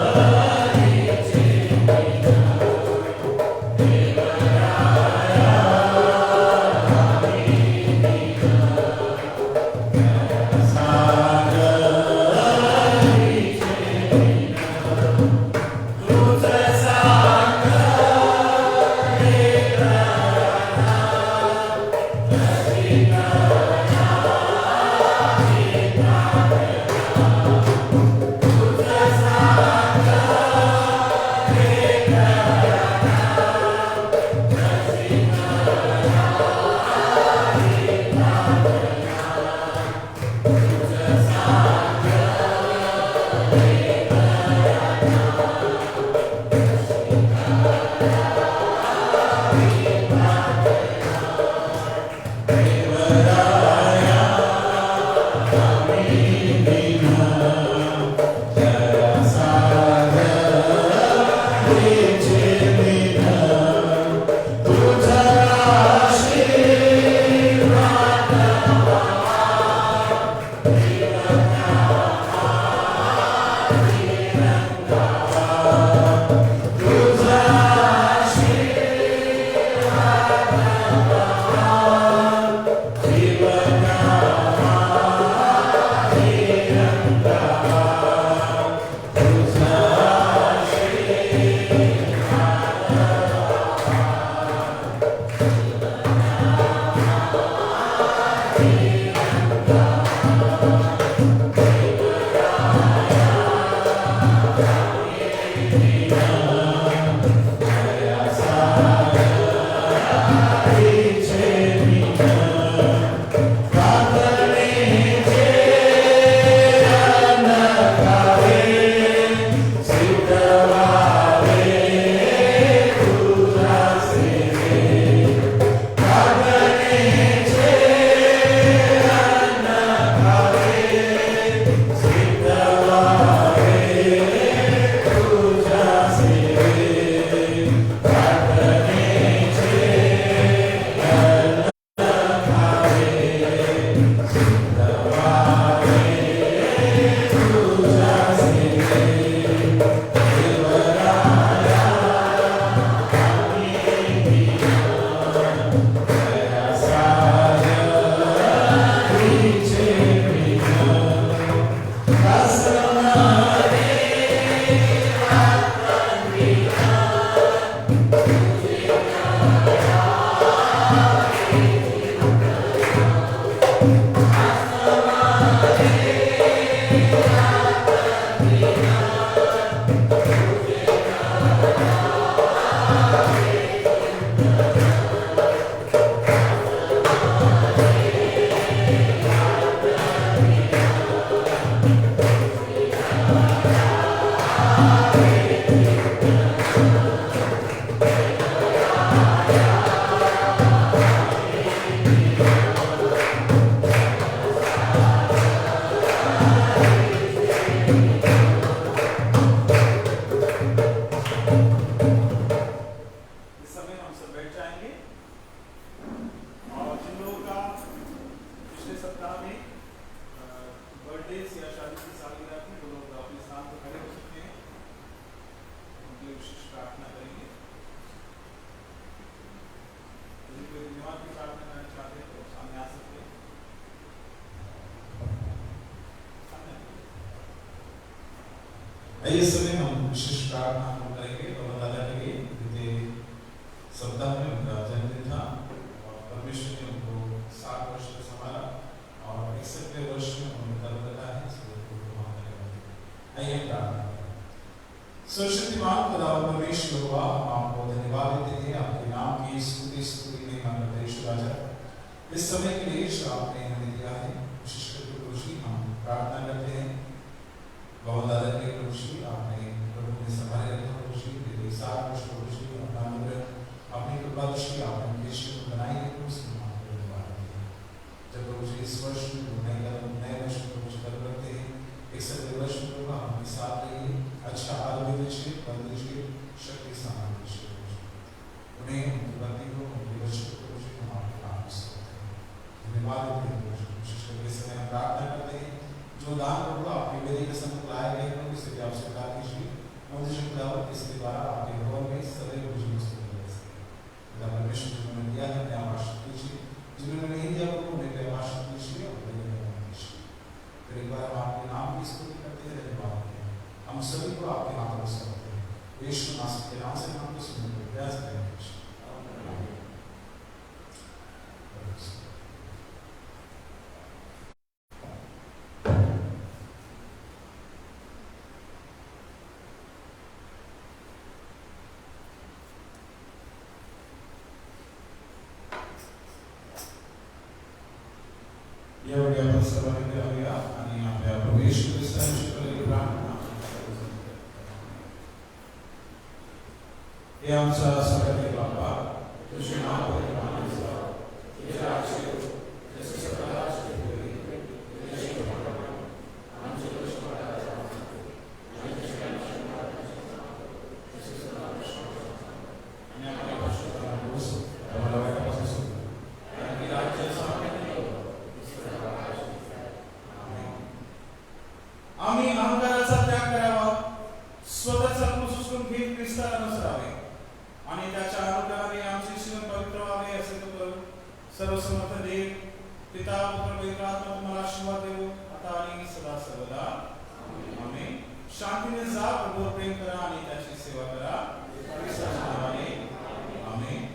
आइए समय हम विशेष प्रार्थना हम करेंगे बाबा दादा के लिए। बीते सप्ताह में उनका जन्मदिन था और परमेश्वर ने उनको 60 वर्ष तक संभाला और 61वें वर्ष में उन्होंने कर्म रखा है। आइए प्रार्थना करें। सर्वशक्तिमान खुदा परमेश्वर हुआ, हम आपको धन्यवाद देते हैं आपके नाम की स्तुति महिमा करते हैं। ईश्वर राजा, इस समय के लिए जो आपने हमें दिया है, विशेष करके प्रभु जी हम प्रार्थना करते हैं बाबा दादा के प्रभु जी, आपने प्रभु ने संभाले रखा प्रभु जी, बीते 60 वर्ष प्रभु जी, अपना अनुग्रह अपनी कृपा दृष्टि आपने उनके जीवन में बनाई है प्रभु जी, हम आपको धन्यवाद देते हैं। जब प्रभु जी इस वर्ष में नए वर्ष में प्रभु जी कर्म रखते हैं, 61वें वर्ष में प्रभु हमारे साथ रहिए, अच्छा आरोग्य दीजिए, बल दीजिए, शक्ति सामर्थ्य दीजिए प्रभु जी। उन्हें उनकी पत्नी को उनके बच्चों को प्रभु जी हम आपके नाम से धन्यवाद देते हैं प्रभु जी। विशेष करके इस समय हम प्रार्थना करते हैं जो दान प्रभु आपकी वेदी के सम्मुख लाए गए प्रभु, इसे भी आप स्वीकार कीजिए। मनुष्य खुदावत इसके द्वारा आपके भवन में सदैव मुझे मुस्तकिल रह सके। खुदा परमेश्वर जिन्होंने दिया है उन्हें आशीष कीजिए, जिन्होंने नहीं दिया प्रभु उन्हें भी आशीष कीजिए और कीजिए। फिर एक बार हम आपके नाम की स्तुति करते हैं, धन्यवाद देते हैं। हम सभी को आपके नाम पर समर्पित हैं। यीशु मसीह के नाम से हम आपको सुनने को प्रयास करेंगे। या आपण सर्वांनी करूया आणि आपल्या प्रभू येशू ख्रिस्ताची केलेली प्रार्थना हे आमचा सगळ्यातील बाबा, तुझे नाव पवित्र जाओ, तुझे राज्य येऊ, जसे स्वर्गात पृथ्वीवर आहे, तुझे कृपा करा, आमचे दोष माफ करा, आणि तुझ्या जसे स्वर्गात आणि आम्हाला पश्चाताप करू आम्हाला वाईटापासून सोडून आणि राज्याचा आम्ही अहंकाराचा त्याग करावा, स्वतःचा क्रूस उचलून घेत ख्रिस्ताला अनुसरावे आणि त्याच्या अनुग्रहाने आमचे जीवन पवित्र व्हावे असे तो करू। सर्वसमर्थ देव पिता पुत्र पवित्र आत्मा तुम्हाला आशीर्वाद देवो आता आणि सदा सर्वदा आमेन। शांतीने जा, प्रभू प्रेम करा आणि त्याची सेवा करा। ख्रिस्ताच्या नावाने आमेन।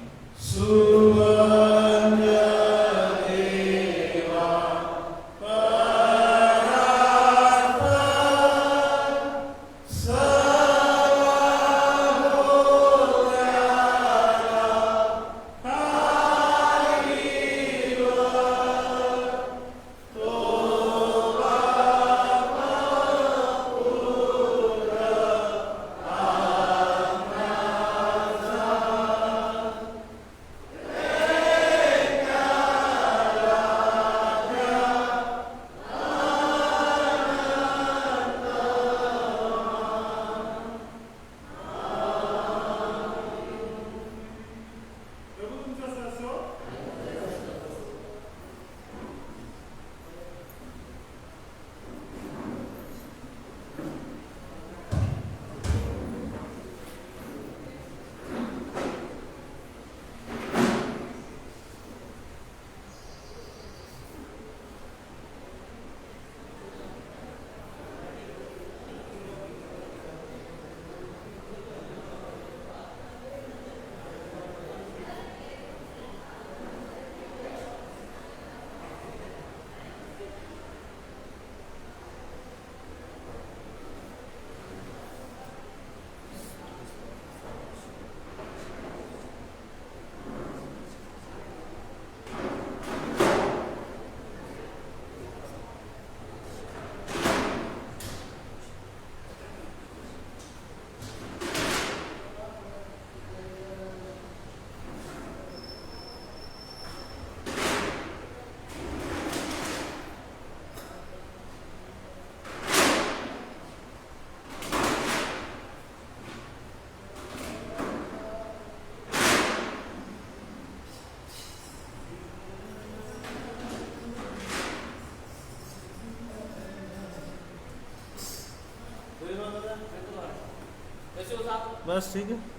बस ठीक है।